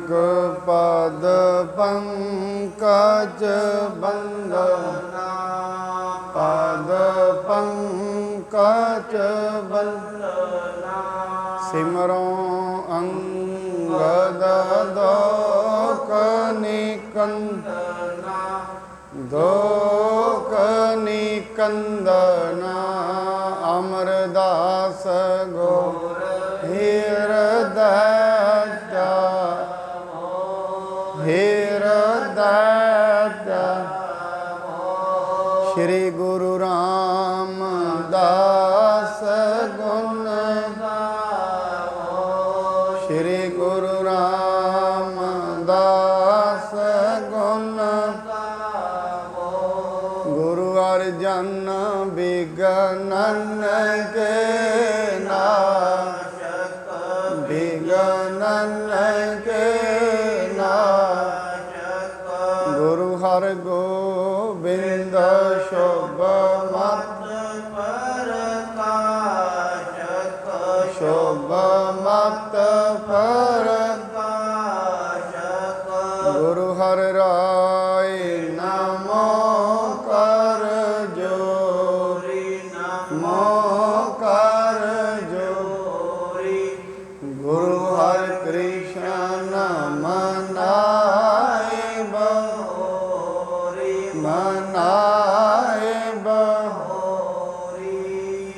पद पंकज बंदना पद पंकज बंदना सिमरो अंगद दोक निकंदना दोक निकंदना अमरदास गो हृदय श्री गुरु रामदास गुण श्री गुरु रामदास गुण गुरु अर्जन विघ्नन के नाशक विघ्नन के नाशक गुरु हर गोविंद शुभ मत प्रकाशक शुभ मत प्रकाशक गुरु हर राय नमो कर जोरी नमो कर जोरी गुरु हर कृष्ण मनाए मनाए बहोरी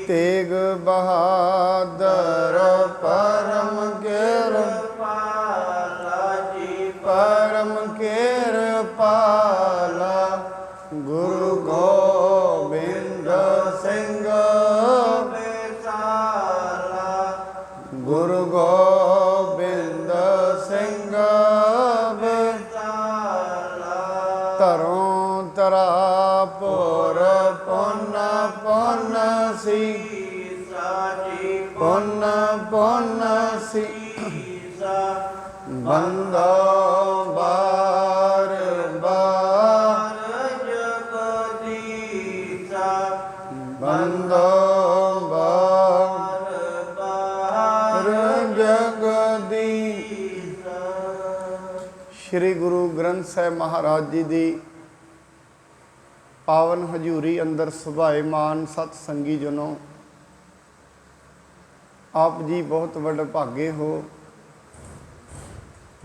तेग बहादुर परम कृपाला जी परम कृपाला गुरु गोविंद सिंह बेसाला गुरु गोविंद सिंह बेसाला तरों तरापुर पुन पुन सी पुन पुन सी बंदो बार बार जगदीशा बंदो बार बार जगदीशा। श्री गुरु ग्रंथ साहिब महाराज जी दी पावन हजूरी अंदर सुभाएमान सतसंगी जनों आप जी बहुत वड्डे भागे हो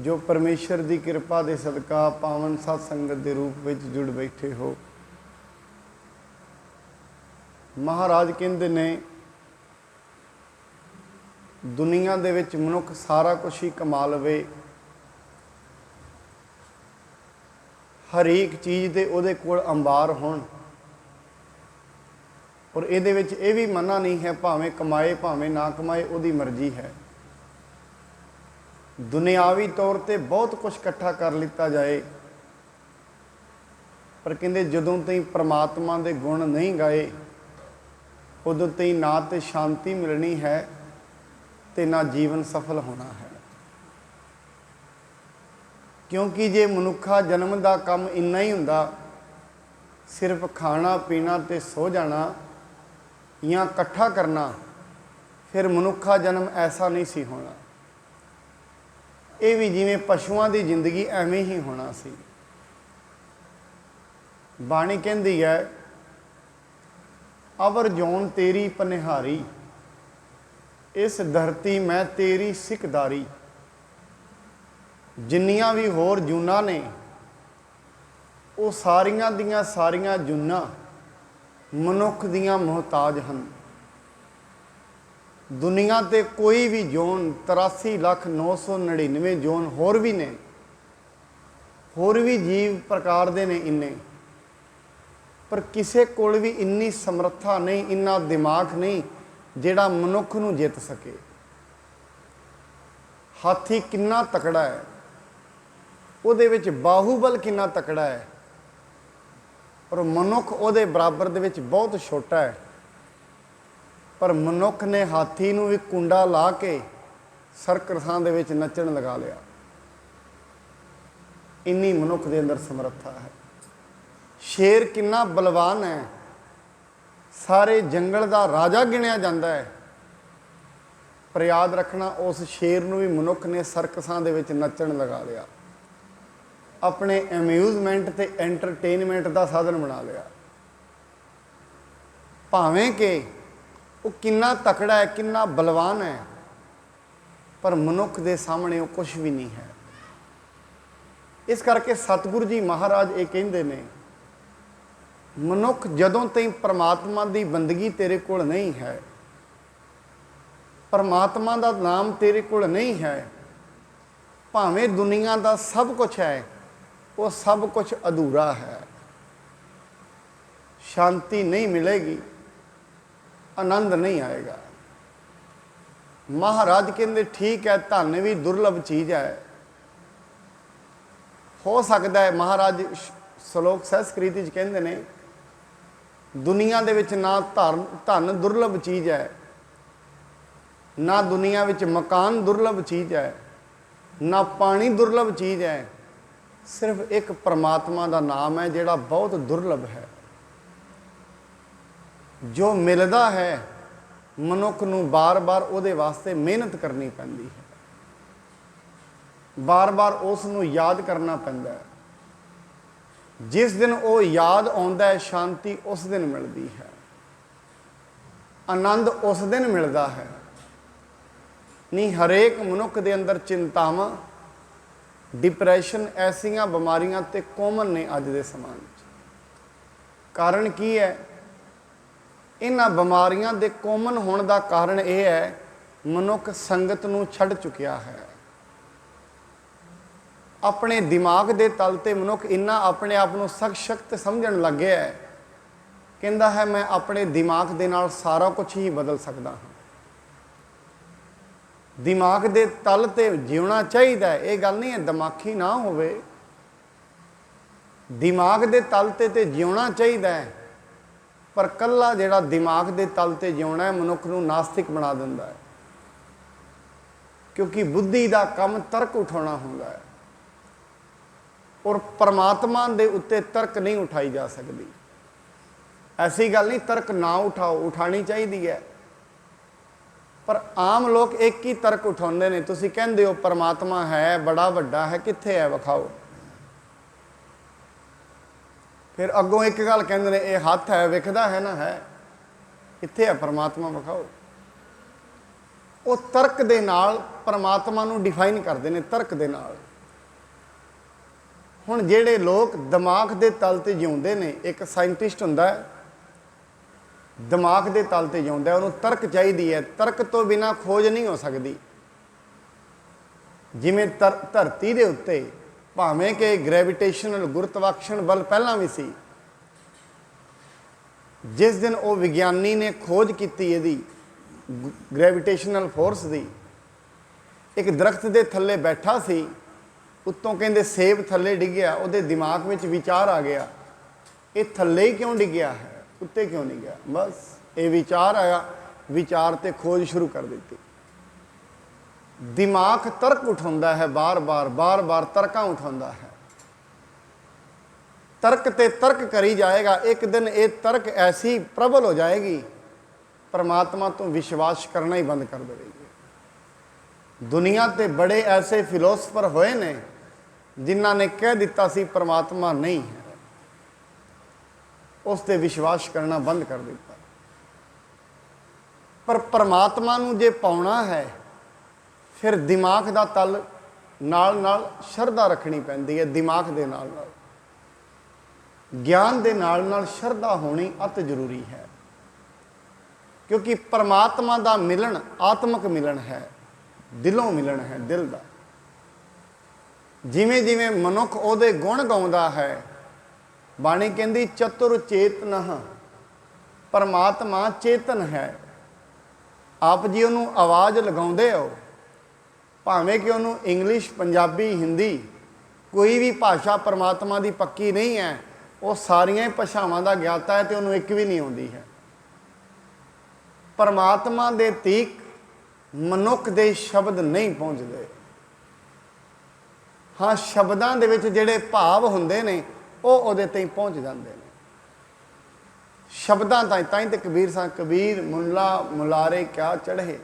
जो परमेश्वर की कृपा के सदका पावन सतसंगत के रूप में जुड़ बैठे हो। महाराज कहते ने दुनिया दे विच मनुख सारा कुछ ही कमा लवे हरेक चीज़ ते उहदे कोल अंबार होण और इहदे विच इह भी मना नहीं है भावें कमाए भावें ना कमाए उहदी मर्जी है। दुनियावी तौर ते बहुत कुछ इकट्ठा कर लिता जाए पर कहंदे जदों तई परमात्मा दे गुण नहीं गाए उदों तई ना ते शांति मिलनी है ते ना जीवन सफल होना है। क्योंकि जे मनुखा जन्म का काम इन्ना ही हुंदा सिर्फ खाना पीना ते सो जाना या इकट्ठा करना फिर मनुखा जन्म ऐसा नहीं सी होना। ये भी जिवें पशुओं की जिंदगी एवें ही होना सी। बाणी कहती है अवर जौन तेरी पनिहारी इस धरती मैं तेरी सिखदारी जिन्नियां भी होर जूना ने वो सारियां दियां सारियां जूना मनुख दियां मुहताज हैं। दुनिया ते कोई भी जोन 83,999 जोन होर भी ने होर भी जीव प्रकार दे ने इन्ने पर किसी कोल भी इन्नी समर्था नहीं इन्ना दिमाग नहीं जिहड़ा मनुख नूं जित सके। हाथी किन्ना तकड़ा है उहदे विच बाहूबल किन्ना तकड़ा है और मनुख उहदे बराबर दे विच बहुत छोटा है पर मनुख ने हाथी नूं भी कुंडा ला के सरकसां दे विच नचण लगा लिया। इन्नी मनुख दे अंदर समर्था है। शेर किन्ना बलवान है सारे जंगल का राजा गिणिया जाता है पर याद रखना उस शेर नूं भी मनुख ने सर्कसां दे विच नच्चण लगा लिया, अपने अम्यूजमेंट ते एंटरटेनमेंट का साधन बना लिया। भावें कि वो किन्ना तकड़ा है, किन्ना बलवान है, पर मनुख के सामने वो कुछ भी नहीं है। इस करके सतगुरु जी महाराज ये कहते ने, मनुख जदों तई परमात्मा की बंदगी तेरे कोल नहीं है, परमात्मा का नाम तेरे कोल नहीं है, भावें दुनिया का सब कुछ है, वो सब कुछ अधूरा है। शांति नहीं मिलेगी, आनंद नहीं आएगा। महाराज कहते ठीक है, धन भी दुर्लभ चीज़ है। हो सकता है महाराज श्लोक सहस्कृति कहते ने, दुनिया दे विच ना धन दुर्लभ चीज़ है, ना दुनिया विच मकान दुर्लभ चीज़ है, ना पानी दुर्लभ चीज़ है, सिर्फ एक परमात्मा का नाम है जिहड़ा बहुत दुर्लभ है। जो मिलता है मनुख नूं बार बार उहदे वास्ते मेहनत करनी पैंदी है, बार बार उस नूं याद करना पैंदा है। जिस दिन वो याद आउंदा है, शांति उस दिन मिलती है, आनंद उस दिन मिलता है। नहीं हरेक मनुख दे अंदर चिंतावां, डिप्रैशन ऐसियां बीमारियां ते कॉमन ने अज दे समाज च। कारण की है? इन्हां बीमारियां दे कॉमन होने का कारण यह है, मनुख संगत नूं छड्ड चुकिया है। अपने दिमाग के तल ते मनुख इन्ना अपने आप को सशक्त समझण लग गया है, कहता है मैं अपने दिमाग के नाल सारा कुछ ही बदल सकता हाँ। दिमाग के तल ते जीना चाहिए, ये गल नहीं है दिमागी ना होवे, दिमाग के तल ते जीना चाहिए, पर कल्ला जिहड़ा दिमाग के तल ते जीना है मनुख नूं नास्तिक बना दिंदा है। क्योंकि बुद्धि का काम तर्क उठाना होंदा है, और परमात्मा दे उत्ते तर्क नहीं उठाई जा सकती। ऐसी गल नहीं तर्क ना उठाओ, उठानी चाहिए है, पर आम लोग एक ही तर्क उठाते हैं। तुसीं कहंदे हो परमात्मा है, बड़ा वड्डा है, कित्थे है विखाओ। फिर अगों एक गल कहंदे ने, ये हथ है विखदा है ना, है कित्थे है परमात्मा विखाओ। वो तर्क दे नाल परमात्मा नूं डिफाइन करते हैं, तर्क दे नाल। हुण जिहड़े लोग दिमाग के तल ते जिउंदे ने, एक साइंटिस्ट हुंदा है दिमाग के तल ते जिउंदा है, उन्होंने तर्क चाहिए है, तर्क तो बिना खोज नहीं हो सकती। जिमें धरती के उत्ते भावें कि ग्रैविटेशनल गुरुत्वाकर्षण बल पहला भी सी, जिस दिन वो विज्ञानी ने खोज की यदी ग्रैविटेशनल फोर्स की, एक दरख्त के थले बैठा सी, उत्तों कहते सेब थले डिग्या, उहदे दिमाग में विचार आ गया, ये थले ही क्यों डिग्या है, उत्ते क्यों नहीं गया। बस ये विचार आया, विचार ते खोज शुरू कर दी। दिमाग तर्क उठाता है, बार बार तर्क उठाता है, तर्क ते तर्क करी जाएगा। एक दिन ये तर्क ऐसी प्रबल हो जाएगी, परमात्मा तो विश्वास करना ही बंद कर देगी। दुनिया ते बड़े ऐसे फिलोसफर होए ने जिन्हों ने कह दिता सी परमात्मा नहीं है, उस पर विश्वास करना बंद कर दिता। पर परमात्मा नूं जे पाउणा है, फिर दिमाग का तल नाल नाल शरधा रखनी पैंदी है। दिमाग दे नाल नाल ज्ञान दे नाल नाल शरधा होनी अत जरूरी है, क्योंकि परमात्मा का मिलन आत्मक मिलन है, दिलों मिलन है, दिल का। जिमें जिमें मनुख उहदे गुण गाउंदा है, बाणी कहती चतुर चेतन, परमात्मा चेतन है। आप जी उन्होंने आवाज़ लगाउंदे हो, भावें कि उन्होंने इंग्लिश पंजाबी हिंदी कोई भी भाषा परमात्मा की पक्की नहीं है, वो सारिया भाषावां का ज्ञाता है, तो उन्होंने एक भी नहीं आती है। परमात्मा दे तीक मनुख दे शब्द नहीं पहुँचते। हाँ, शब्दों के विच जिहड़े भाव हुंदे ने वो उहदे ताईं पहुँच जाते हैं। शब्दों ताईं ते कबीर सा कबीर मुला मुलारे क्या चढ़े,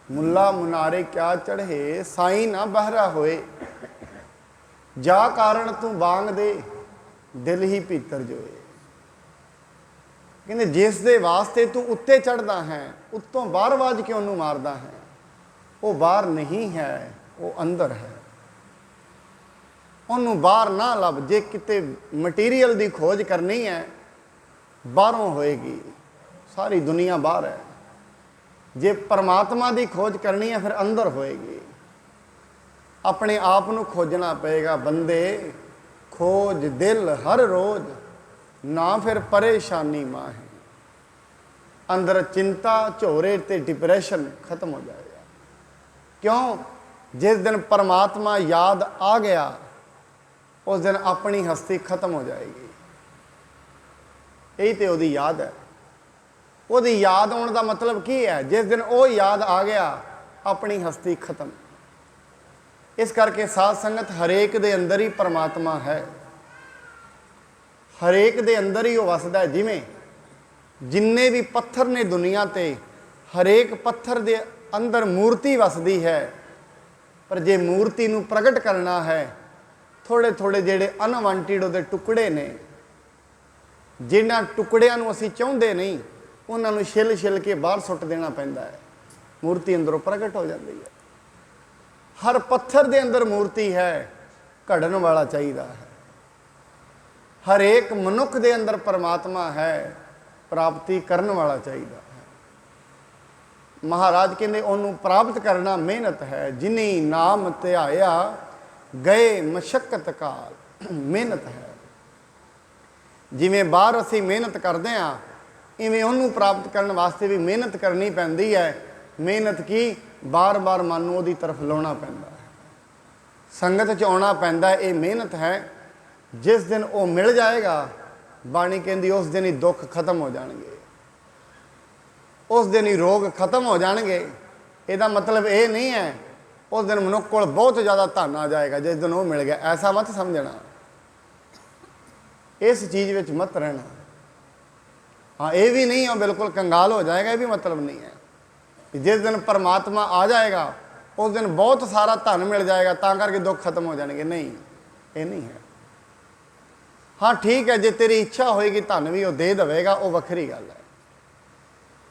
मुला मुनारे क्या चढ़े साई ना बहरा होए, जा कारण तू बांग दे दिल ही भीतर जोए। कहते जिस दे वास्ते तू उत्ते चढ़दा है उत्तों बाहर वाज के उन्होंने मारदा है, वो बाहर नहीं है, वो अंदर है। उन्होंने बाहर ना लभ, जे किते मटीरियल की खोज करनी है बाहरों होएगी, सारी दुनिया बाहर है। जे परमात्मा की खोज करनी है फिर अंदर होएगी। अपने आप को खोजना पेगा बंदे, खोज दिल हर रोज, ना फिर परेशानी मां है। अंदर चिंता झोरे ते डिप्रेशन खत्म हो जाएगा। क्यों? जिस दिन परमात्मा याद आ गया उस दिन अपनी हस्ती खत्म हो जाएगी। यही तो वो याद है। वो याद आने का मतलब की है? जिस दिन वो याद आ गया अपनी हस्ती खत्म। इस करके साध संगत हरेक दे अंदर ही परमात्मा है, हरेक दे अंदर ही वो वसदा है। जिमें जिन्ने भी पत्थर ने दुनिया ते, हरेक पत्थर दे अंदर मूर्ति वसदी है। पर जे मूर्ति नूं प्रगट करना है, थोड़े थोड़े जेड़े अनवांटिड उहदे टुकड़े ने, जिन्हां टुकड़ियां नूं असीं चाहुंदे नहीं, उन्हां नूं छिल छिल के बाहर सुੱਟ देना पैंदा है, मूर्ति अंदरों प्रगट हो जाती है। हर पत्थर दे अंदर मूर्ति है, घड़न वाला चाहिए है। हर एक मनुख दे अंदर परमात्मा है, प्राप्ति करने वाला चाहिए है। महाराज कहते उन्होंने प्राप्त करना मेहनत है, जिन्हीं नाम ध्याया गए मशक्कत काल। मेहनत है, जिमें बाहर असी मेहनत करते हैं इवें उन्होंने प्राप्त करने वास्ते भी मेहनत करनी पैंदी है। मेहनत की बार बार मन नूं उहदी तरफ लाउणा पैंदा है, संगत च आउणा पैंदा है। ये मेहनत है। जिस दिन वो मिल जाएगा, बाणी कहती उस दिन ही दुख खत्म हो जाएंगे, उस दिन ही रोग खत्म हो जाएंगे। इसका मतलब ये नहीं है उस दिन मनुख को बहुत ज़्यादा धन आ जाएगा जिस दिन वो मिल गया, ऐसा मत समझना। इस चीज़ में मत रहना। हाँ, ये भी नहीं है बिल्कुल कंगाल हो जाएगा, ये भी मतलब नहीं है। जिस दिन परमात्मा आ जाएगा उस दिन बहुत सारा धन मिल जाएगा तां करके दुख खत्म हो जाएंगे, नहीं, ये नहीं है। हाँ ठीक है, जे तेरी इच्छा होएगी धन भी वो दे देगा, वो वखरी गल है।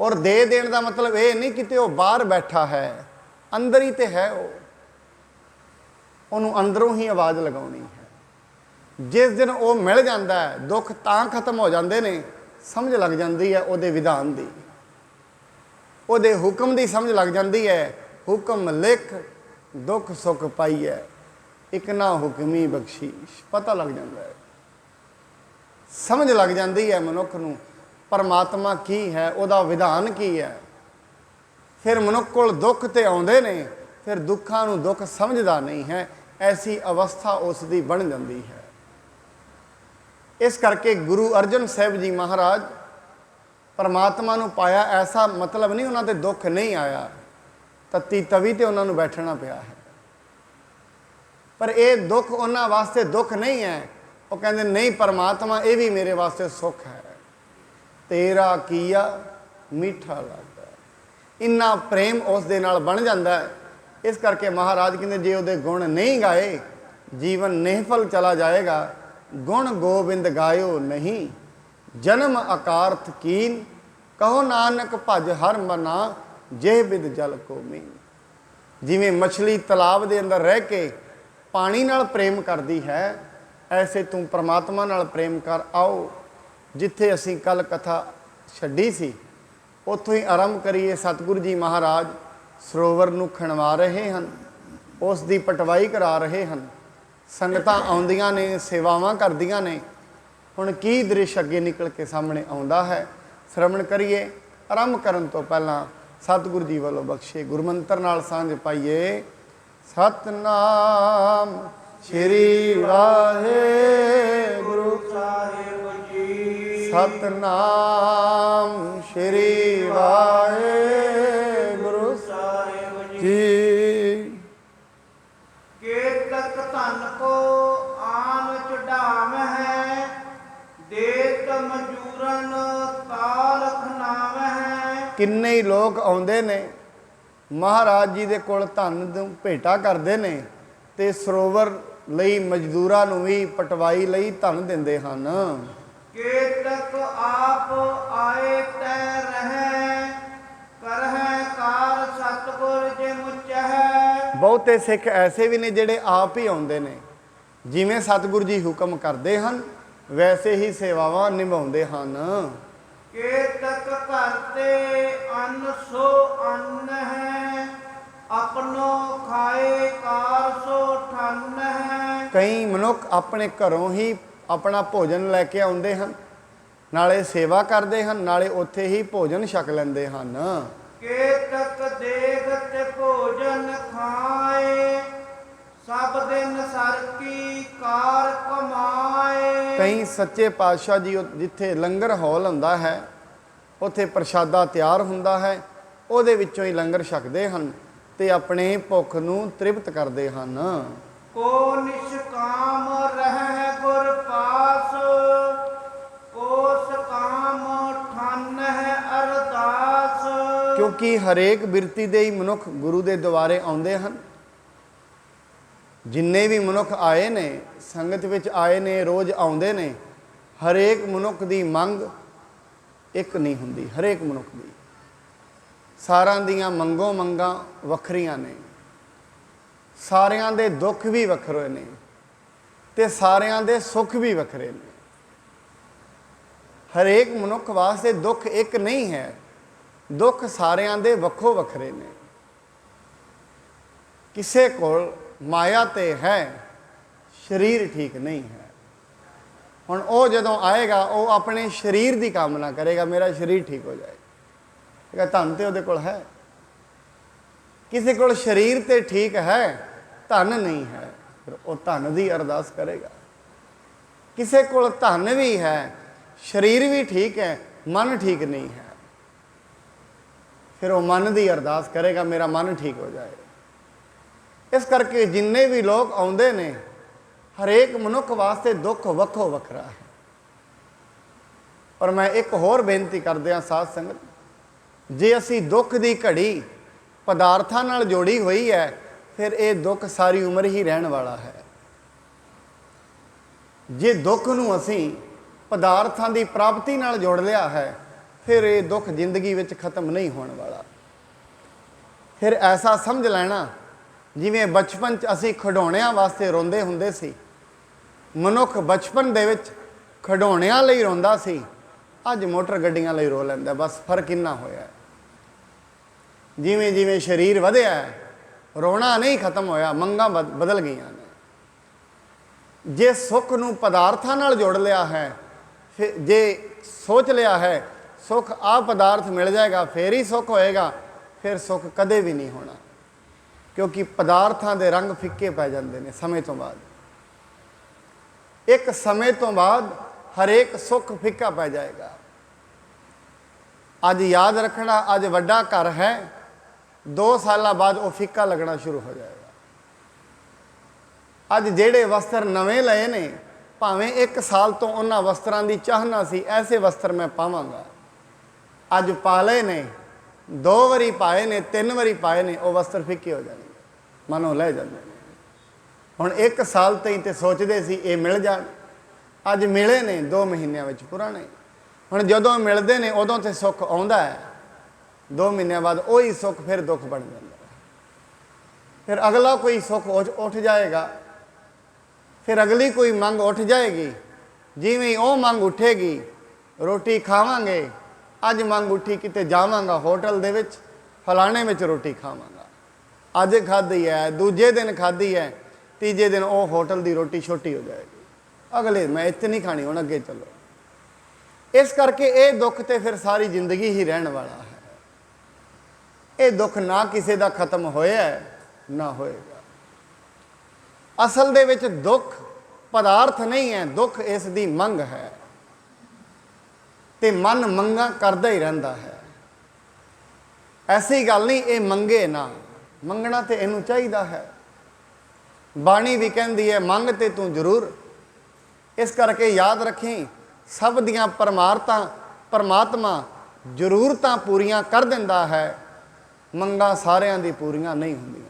और दे देने का मतलब ये नहीं कि वो बाहर बैठा है, अंदर ही तो है। वो उन्होंने अंदरों ही आवाज़ लगानी है। जिस दिन वो मिल जाता है दुख तां खत्म हो जाते हैं, समझ लग जाती है उहदे विधान की, उहदे हुक्म की समझ लग जाती है। हुक्म लिख दुख सुख पाई है, एक ना हुक्मी बख्शीश, पता लग जाता है, समझ लग जाती है मनुख नूं परमात्मा की है, उहदा विधान की है। फिर मनुख कोल दुख ते आउंदे ने, फिर दुखां नूं दुख समझदा नहीं है, ऐसी अवस्था उसकी बन जाती है। इस करके गुरु अर्जन साहिब जी महाराज परमात्मा नूं पाया, ऐसा मतलब नहीं उन्होंने दुख नहीं आया, तत्ती तवी ते उन्होंने बैठना पिया है। पर यह दुख उन्होंने वास्ते दुख नहीं है। वो कहते नहीं परमात्मा ये भी मेरे वास्ते सुख है, तेरा किया मीठा लगता है। इन्ना प्रेम उस दे नाल बन जाता है। इस करके महाराज कहते जे उहदे गुण नहीं गाए जीवन निहफल चला जाएगा। गुण गोबिंद गायो नहीं जन्म अकारथ कीन, कहो नानक भज हर मना जे बिद जल को मीन। जिमें मछली तलाब के अंदर रह के पानी नाल प्रेम करती है, ऐसे तू परमात्मा नाल प्रेम कर। आओ जिथे असी कल कथा छड्डी सी उत्थों ही आरंभ करिए। सतगुरु जी महाराज सरोवर नूं खणवा रहे हैं, उस दी पटवाई करा रहे हैं, संगतां आउंदियां ने, सेवावां करदियां ने। हुण की दृश्य अगे निकल के सामने आउंदा है, श्रवण करिए। आरंभ करन तो पहलां सतगुरु जी वालों बख्शे गुरमंत्र नाल सांझ पाइए। सतनाम श्री वाहेगुरु साहिब जी, सतनाम श्री वाहेगुरु साहिब जी। केतक धन को आन चढ़ाव है, देत मजूरन तारख नाम है। किन्ने ही लोग आउंदे ने ਮਹਾਰਾਜ ਜੀ ਦੇ ਕੋਲ ਧਨ ਨੂੰ ਭੇਟਾ ਕਰਦੇ ਨੇ ਤੇ ਸਰੋਵਰ ਲਈ ਮਜ਼ਦੂਰਾਂ ਨੂੰ ਵੀ ਪਟਵਾਈ ਲਈ ਧਨ ਦਿੰਦੇ ਹਨ। ਕੇਤਕ ਆਪ ਆਏ ਤੈ ਰਹਿ, ਕਰਹਿ ਕਾਰ ਸਤਿਗੁਰ ਜੇ ਮੁਚਹਿ। ਬਹੁਤੇ ਸਿੱਖ ਐਸੇ ਵੀ ਨੇ ਜਿਹੜੇ ਆਪ ਹੀ ਆਉਂਦੇ ਨੇ, ਜਿਵੇਂ ਸਤਿਗੁਰੂ ਜੀ ਹੁਕਮ ਕਰਦੇ ਹਨ ਵੈਸੇ ਹੀ ਸੇਵਾਵਾਂ ਨਿਭਾਉਂਦੇ ਹਨ। ਕੇਤਕ ਕਰਤੇ ਅੰਨ ਸੋ ਅੰਨ ਹੈ, ਆਪਣੋ ਖਾਏ ਕਾਰ ਸੋ ਠੰਨ ਹੈ। ਕਈ ਮਨੁੱਖ ਆਪਣੇ ਘਰੋਂ ਹੀ ਆਪਣਾ ਭੋਜਨ ਲੈ ਕੇ ਆਉਂਦੇ ਹਨ, ਨਾਲੇ ਸੇਵਾ ਕਰਦੇ ਹਨ, ਨਾਲੇ ਉੱਥੇ ਹੀ ਭੋਜਨ ਛਕ ਲੈਂਦੇ ਹਨ। ਕੇਤਕ ਦੇਗ ਤੇ ਭੋਜਨ ਖਾਏ, ਸਭ ਦਿਨ ਸਰ ਕੀ ਕਾਰ ਕਮਾਏ। ਕਈ ਸੱਚੇ ਪਾਤਸ਼ਾਹ ਜੀ ਜਿੱਥੇ ਲੰਗਰ ਹਾਲ ਹੁੰਦਾ ਹੈ ਉੱਥੇ ਪ੍ਰਸ਼ਾਦਾ ਤਿਆਰ ਹੁੰਦਾ ਹੈ, ਉਹਦੇ ਵਿੱਚੋਂ ਹੀ ਲੰਗਰ ਛਕਦੇ ਹਨ ਤੇ ਆਪਣੇ ਭੁੱਖ ਨੂੰ ਤ੍ਰਿਪਤ ਕਰਦੇ ਹਨ। ਕੋ ਨਿਸ਼ਕਾਮ ਰਹਿ ਗੁਰ ਪਾਸ, ਕੋ ਸਕਾਮ ਠੰਨ ਹੈ ਅਰਦਾਸ। ਕਿਉਂਕਿ ਹਰੇਕ ਬਿਰਤੀ ਦੇ ਹੀ ਮਨੁੱਖ ਗੁਰੂ ਦੇ ਦੁਆਰੇ ਆਉਂਦੇ ਹਨ। ਜਿੰਨੇ ਵੀ ਮਨੁੱਖ ਆਏ ਨੇ, ਸੰਗਤ ਵਿੱਚ ਆਏ ਨੇ, ਰੋਜ਼ ਆਉਂਦੇ ਨੇ, ਹਰੇਕ ਮਨੁੱਖ ਦੀ ਮੰਗ ਇੱਕ ਨਹੀਂ ਹੁੰਦੀ। ਹਰੇਕ ਮਨੁੱਖ ਦੀ, ਸਾਰਿਆਂ ਦੀਆਂ ਮੰਗਾਂ ਵੱਖਰੀਆਂ ਨੇ, ਸਾਰਿਆਂ ਦੇ ਦੁੱਖ ਵੀ ਵੱਖਰੇ ਨੇ ਤੇ ਸਾਰਿਆਂ ਦੇ ਸੁੱਖ ਵੀ ਵੱਖਰੇ ਨੇ। ਹਰੇਕ ਮਨੁੱਖ ਵਾਸਤੇ ਦੁੱਖ ਇੱਕ ਨਹੀਂ ਹੈ, ਦੁੱਖ ਸਾਰਿਆਂ ਦੇ ਵੱਖੋ ਵੱਖਰੇ ਨੇ। ਕਿਸੇ ਕੋਲ ਮਾਇਆ ਤੇ ਹੈ, ਸਰੀਰ ਠੀਕ ਨਹੀਂ ਹੈ। ਹੁਣ ਉਹ ਜਦੋਂ ਆਏਗਾ ਉਹ ਆਪਣੇ ਸਰੀਰ ਦੀ ਕਾਮਨਾ ਕਰੇਗਾ, ਮੇਰਾ ਸਰੀਰ ਠੀਕ ਹੋ ਜਾਏ। ਧਨ ਤੇ ਉਹਦੇ ਕੋਲ ਹੈ। ਕਿਸੇ ਕੋਲ ਸਰੀਰ ਤੇ ਠੀਕ ਹੈ, ਧਨ ਨਹੀਂ ਹੈ, ਫਿਰ ਉਹ ਧਨ ਦੀ ਅਰਦਾਸ ਕਰੇਗਾ। ਕਿਸੇ ਕੋਲ ਧਨ ਵੀ ਹੈ, ਸਰੀਰ ਵੀ ਠੀਕ ਹੈ, ਮਨ ਠੀਕ ਨਹੀਂ ਹੈ, ਫਿਰ ਉਹ ਮਨ ਦੀ ਅਰਦਾਸ ਕਰੇਗਾ, ਮੇਰਾ ਮਨ ਠੀਕ ਹੋ ਜਾਏ। ਇਸ ਕਰਕੇ ਜਿੰਨੇ ਵੀ ਲੋਕ ਆਉਂਦੇ ਨੇ, ਹਰੇਕ ਮਨੁੱਖ ਵਾਸਤੇ ਦੁੱਖ ਵੱਖੋ ਵੱਖਰਾ ਹੈ। ਔਰ ਮੈਂ ਇੱਕ ਹੋਰ ਬੇਨਤੀ ਕਰਦਿਆਂ ਸਾਧ ਸੰਗਤ, ਜੇ ਅਸੀਂ ਦੁੱਖ ਦੀ ਘੜੀ ਪਦਾਰਥਾਂ ਨਾਲ ਜੋੜੀ ਹੋਈ ਹੈ, ਫਿਰ ਇਹ ਦੁੱਖ ਸਾਰੀ ਉਮਰ ਹੀ ਰਹਿਣ ਵਾਲਾ ਹੈ। ਜੇ ਦੁੱਖ ਨੂੰ ਅਸੀਂ ਪਦਾਰਥਾਂ ਦੀ ਪ੍ਰਾਪਤੀ ਨਾਲ ਜੋੜ ਲਿਆ ਹੈ, ਫਿਰ ਇਹ ਦੁੱਖ ਜ਼ਿੰਦਗੀ ਵਿੱਚ ਖਤਮ ਨਹੀਂ ਹੋਣ ਵਾਲਾ। ਫਿਰ ਐਸਾ ਸਮਝ ਲੈਣਾ ਜਿਵੇਂ ਬਚਪਨ 'ਚ ਅਸੀਂ ਖਿਡੌਣਿਆਂ ਵਾਸਤੇ ਰੋਂਦੇ ਹੁੰਦੇ ਸੀ। ਮਨੁੱਖ ਬਚਪਨ ਦੇ ਵਿੱਚ ਖਿਡੌਣਿਆਂ ਲਈ ਰੋਂਦਾ ਸੀ, ਅੱਜ ਮੋਟਰ ਗੱਡੀਆਂ ਲਈ ਰੋ ਲੈਂਦਾ। ਬਸ ਫਰਕ ਇੰਨਾ ਹੋਇਆ। ਜਿਵੇਂ ਜਿਵੇਂ ਸਰੀਰ ਵਧਿਆ, ਰੋਣਾ ਨਹੀਂ ਖਤਮ ਹੋਇਆ, ਮੰਗਾਂ ਬਦਲ ਗਈਆਂ ਨੇ। ਜੇ ਸੁੱਖ ਨੂੰ ਪਦਾਰਥਾਂ ਨਾਲ ਜੋੜ ਲਿਆ ਹੈ, ਫਿਰ ਜੇ ਸੋਚ ਲਿਆ ਹੈ ਸੁੱਖ ਆਹ ਪਦਾਰਥ ਮਿਲ ਜਾਏਗਾ ਫਿਰ ਹੀ ਸੁੱਖ ਹੋਏਗਾ, ਫਿਰ ਸੁੱਖ ਕਦੇ ਵੀ ਨਹੀਂ ਹੋਣਾ। ਕਿਉਂਕਿ ਪਦਾਰਥਾਂ ਦੇ ਰੰਗ ਫਿੱਕੇ ਪੈ ਜਾਂਦੇ ਨੇ ਸਮੇਂ ਤੋਂ ਬਾਅਦ। ਇੱਕ ਸਮੇਂ ਤੋਂ ਬਾਅਦ ਹਰੇਕ ਸੁੱਖ ਫਿੱਕਾ ਪੈ ਜਾਏਗਾ। ਅੱਜ ਯਾਦ ਰੱਖਣਾ, ਅੱਜ ਵੱਡਾ ਘਰ ਹੈ, 2 ਸਾਲਾਂ ਬਾਅਦ ਉਹ ਫਿੱਕਾ ਲੱਗਣਾ ਸ਼ੁਰੂ ਹੋ ਜਾਏਗਾ। ਅੱਜ ਜਿਹੜੇ ਵਸਤਰ ਨਵੇਂ ਲਏ ਨੇ, ਭਾਵੇਂ 1 ਸਾਲ ਤੋਂ ਉਹਨਾਂ ਵਸਤਰਾਂ ਦੀ ਚਾਹਨਾ ਸੀ ਐਸੇ ਵਸਤਰ ਮੈਂ ਪਾਵਾਂਗਾ, ਅੱਜ ਪਾ ਲਏ ਨੇ, 2 ਵਾਰੀ ਪਾਏ ਨੇ, 3 ਵਾਰੀ ਪਾਏ ਨੇ, ਉਹ ਵਸਤਰ ਫਿੱਕੇ ਹੋ ਜਾਣਗੇ, ਮਨੋਂ ਲੈ ਜਾਂਦੇ ਨੇ। ਹੁਣ 1 ਸਾਲ ਤਾਈਂ ਤੇ ਸੋਚਦੇ ਸੀ ਇਹ ਮਿਲ ਜਾਣ, ਅੱਜ ਮਿਲੇ ਨੇ 2 ਮਹੀਨਿਆਂ ਵਿੱਚ ਪੁਰਾਣੇ। ਹੁਣ ਜਦੋਂ ਮਿਲਦੇ ਨੇ ਉਦੋਂ ਤੇ ਸੁੱਖ ਆਉਂਦਾ ਹੈ, 2 ਮਹੀਨਿਆਂ ਬਾਅਦ ਉਹੀ ਸੁੱਖ ਫਿਰ ਦੁੱਖ ਬਣ ਜਾਂਦਾ। ਫਿਰ ਅਗਲਾ ਕੋਈ ਸੁੱਖ ਉੱਠ ਜਾਏਗਾ, ਫਿਰ ਅਗਲੀ ਕੋਈ ਮੰਗ ਉੱਠ ਜਾਏਗੀ। ਜਿਵੇਂ ਉਹ ਮੰਗ ਉੱਠੇਗੀ, ਰੋਟੀ ਖਾਵਾਂਗੇ, ਅੱਜ ਮੰਗ ਉੱਠੀ ਕਿਤੇ ਜਾਵਾਂਗਾ ਹੋਟਲ ਦੇ ਵਿੱਚ, ਫਲਾਣੇ ਵਿੱਚ ਰੋਟੀ ਖਾਵਾਂਗਾ, ਅੱਜ ਖਾਧੀ ਹੈ, ਦੂਜੇ ਦਿਨ ਖਾਧੀ ਹੈ, ਤੀਜੇ ਦਿਨ ਉਹ ਹੋਟਲ ਦੀ ਰੋਟੀ ਛੋਟੀ ਹੋ ਜਾਏਗੀ, ਅਗਲੇ ਮੈਂ ਇੱਥੇ ਨਹੀਂ ਖਾਣੀ, ਹੁਣ ਅੱਗੇ ਚੱਲੋ। ਇਸ ਕਰਕੇ ਇਹ ਦੁੱਖ ਤੇ ਫਿਰ ਸਾਰੀ ਜ਼ਿੰਦਗੀ ਹੀ ਰਹਿਣ ਵਾਲਾ ਹੈ। ਇਹ ਦੁੱਖ ਨਾ ਕਿਸੇ ਦਾ ਖਤਮ ਹੋਇਆ ਨਾ ਹੋਏਗਾ। ਅਸਲ ਦੇ ਵਿੱਚ ਦੁੱਖ ਪਦਾਰਥ ਨਹੀਂ ਹੈ, ਦੁੱਖ ਇਸ ਦੀ ਮੰਗ ਹੈ ਤੇ ਮਨ ਮੰਗਾਂ ਕਰਦਾ ਹੀ ਰਹਿੰਦਾ ਹੈ। ਐਸੀ ਗੱਲ ਨਹੀਂ ਇਹ ਮੰਗੇ ਨਾ, ਮੰਗਣਾ ਤੇ ਇਹਨੂੰ ਚਾਹੀਦਾ ਹੈ। ਬਾਣੀ ਵੀ ਕਹਿੰਦੀ ਹੈ ਮੰਗ ਤੇ ਤੂੰ ਜ਼ਰੂਰ। ਇਸ ਕਰਕੇ ਯਾਦ ਰੱਖੀ, ਸਭ ਦੀਆਂ ਪਰਮਾਰਥਾਂ ਪਰਮਾਤਮਾ ਜ਼ਰੂਰਤਾਂ ਪੂਰੀਆਂ ਕਰ ਦਿੰਦਾ ਹੈ, ਮੰਗਾਂ ਸਾਰਿਆਂ ਦੀ ਪੂਰੀਆਂ ਨਹੀਂ ਹੁੰਦੀਆਂ।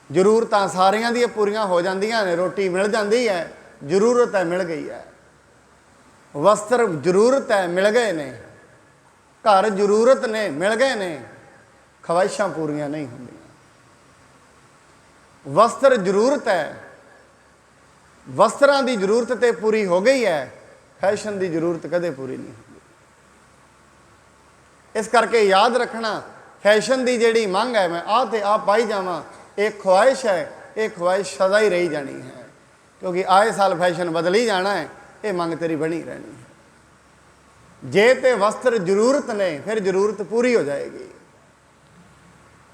ਜ਼ਰੂਰਤਾਂ ਸਾਰਿਆਂ ਦੀਆਂ ਪੂਰੀਆਂ ਹੋ ਜਾਂਦੀਆਂ ਨੇ, ਰੋਟੀ ਮਿਲ ਜਾਂਦੀ ਹੈ, ਜ਼ਰੂਰਤ ਹੈ ਮਿਲ ਗਈ ਹੈ, ਵਸਤਰ ਜ਼ਰੂਰਤ ਹੈ ਮਿਲ ਗਏ ਨੇ, ਘਰ ਜ਼ਰੂਰਤ ਨੇ ਮਿਲ ਗਏ ਨੇ, ਖਵਾਇਸ਼ਾਂ ਪੂਰੀਆਂ ਨਹੀਂ ਹੁੰਦੀਆਂ। ਵਸਤਰ ਜ਼ਰੂਰਤ ਹੈ, ਵਸਤਰਾਂ ਦੀ ਜ਼ਰੂਰਤ ਤੇ ਪੂਰੀ ਹੋ ਗਈ ਹੈ, ਫੈਸ਼ਨ ਦੀ ਜ਼ਰੂਰਤ ਕਦੇ ਪੂਰੀ ਨਹੀਂ ਹੁੰਦੀ। ਇਸ ਕਰਕੇ ਯਾਦ ਰੱਖਣਾ, ਫੈਸ਼ਨ ਦੀ ਜਿਹੜੀ ਮੰਗ ਹੈ, ਮੈਂ ਆਹ ਤੇ ਆਹ ਪਾਈ ਜਾਵਾਂ, ਇਹ ਖੁਆਇਸ਼ ਹੈ, ਇਹ ਖੁਆਇਸ਼ ਸਦਾ ਹੀ ਰਹੀ ਜਾਣੀ ਹੈ, ਕਿਉਂਕਿ ਆਏ ਸਾਲ ਫੈਸ਼ਨ ਬਦਲ ਹੀ ਜਾਣਾ ਹੈ, ਇਹ ਮੰਗ ਤੇਰੀ ਬਣੀ ਰਹਿਣੀ ਹੈ। ਜੇ ਤੇ ਵਸਤਰ ਜ਼ਰੂਰਤ ਨੇ ਫਿਰ ਜ਼ਰੂਰਤ ਪੂਰੀ ਹੋ ਜਾਏਗੀ,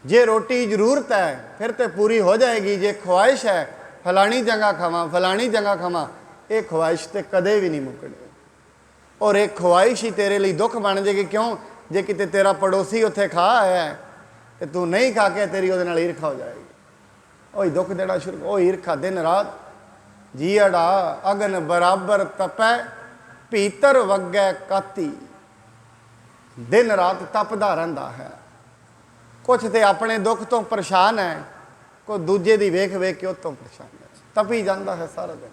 ਜੇ ਰੋਟੀ ਜ਼ਰੂਰਤ ਹੈ ਫਿਰ ਤੇ ਪੂਰੀ ਹੋ ਜਾਏਗੀ। ਜੇ ਖੁਆਇਸ਼ ਹੈ ਫਲਾਣੀ ਜਗ੍ਹਾ ਖਾਵਾਂ, ਫਲਾਣੀ ਜਗ੍ਹਾ ਖਾਵਾਂ, ਇਹ ਖੁਆਇਸ਼ ਤੇ ਕਦੇ ਵੀ ਨਹੀਂ ਮੁੱਕਣੀ, ਔਰ ਇਹ ਖੁਆਇਸ਼ ਹੀ ਤੇਰੇ ਲਈ ਦੁੱਖ ਬਣ ਜਾਏਗੀ। ਕਿਉਂ? ਜੇ ਕਿਤੇ ਤੇਰਾ ਪੜੋਸੀ ਉੱਥੇ ਖਾ ਆਇਆ ਹੈ ਤੇ ਤੂੰ ਨਹੀਂ ਖਾ ਕੇ, ਤੇਰੀ ਉਹਦੇ ਨਾਲ ਈਰਖਾ ਹੋ ਜਾਏਗੀ। ਉਹ ਹੀ ਦੁੱਖ ਦੇਣਾ ਸ਼ੁਰੂ, ਉਹ ਈਰਖਾ ਦਿਨ ਰਾਤ ਜੀੜਾ ਅਗਨ ਬਰਾਬਰ ਤਪੈ, ਭੀਤਰ ਵਗੈ ਕਾਤੀ। ਦਿਨ ਰਾਤ ਤਪਦਾ ਰਹਿੰਦਾ ਹੈ। ਕੁਛ ਤੇ ਆਪਣੇ ਦੁੱਖ ਤੋਂ ਪਰੇਸ਼ਾਨ ਹੈ, ਕੋਈ ਦੂਜੇ ਦੀ ਵੇਖ ਵੇਖ ਕੇ ਉਹ ਤੋਂ ਪਰੇਸ਼ਾਨ ਹੈ, ਤਪੀ ਜਾਂਦਾ ਹੈ ਸਾਰਾ ਦਿਨ।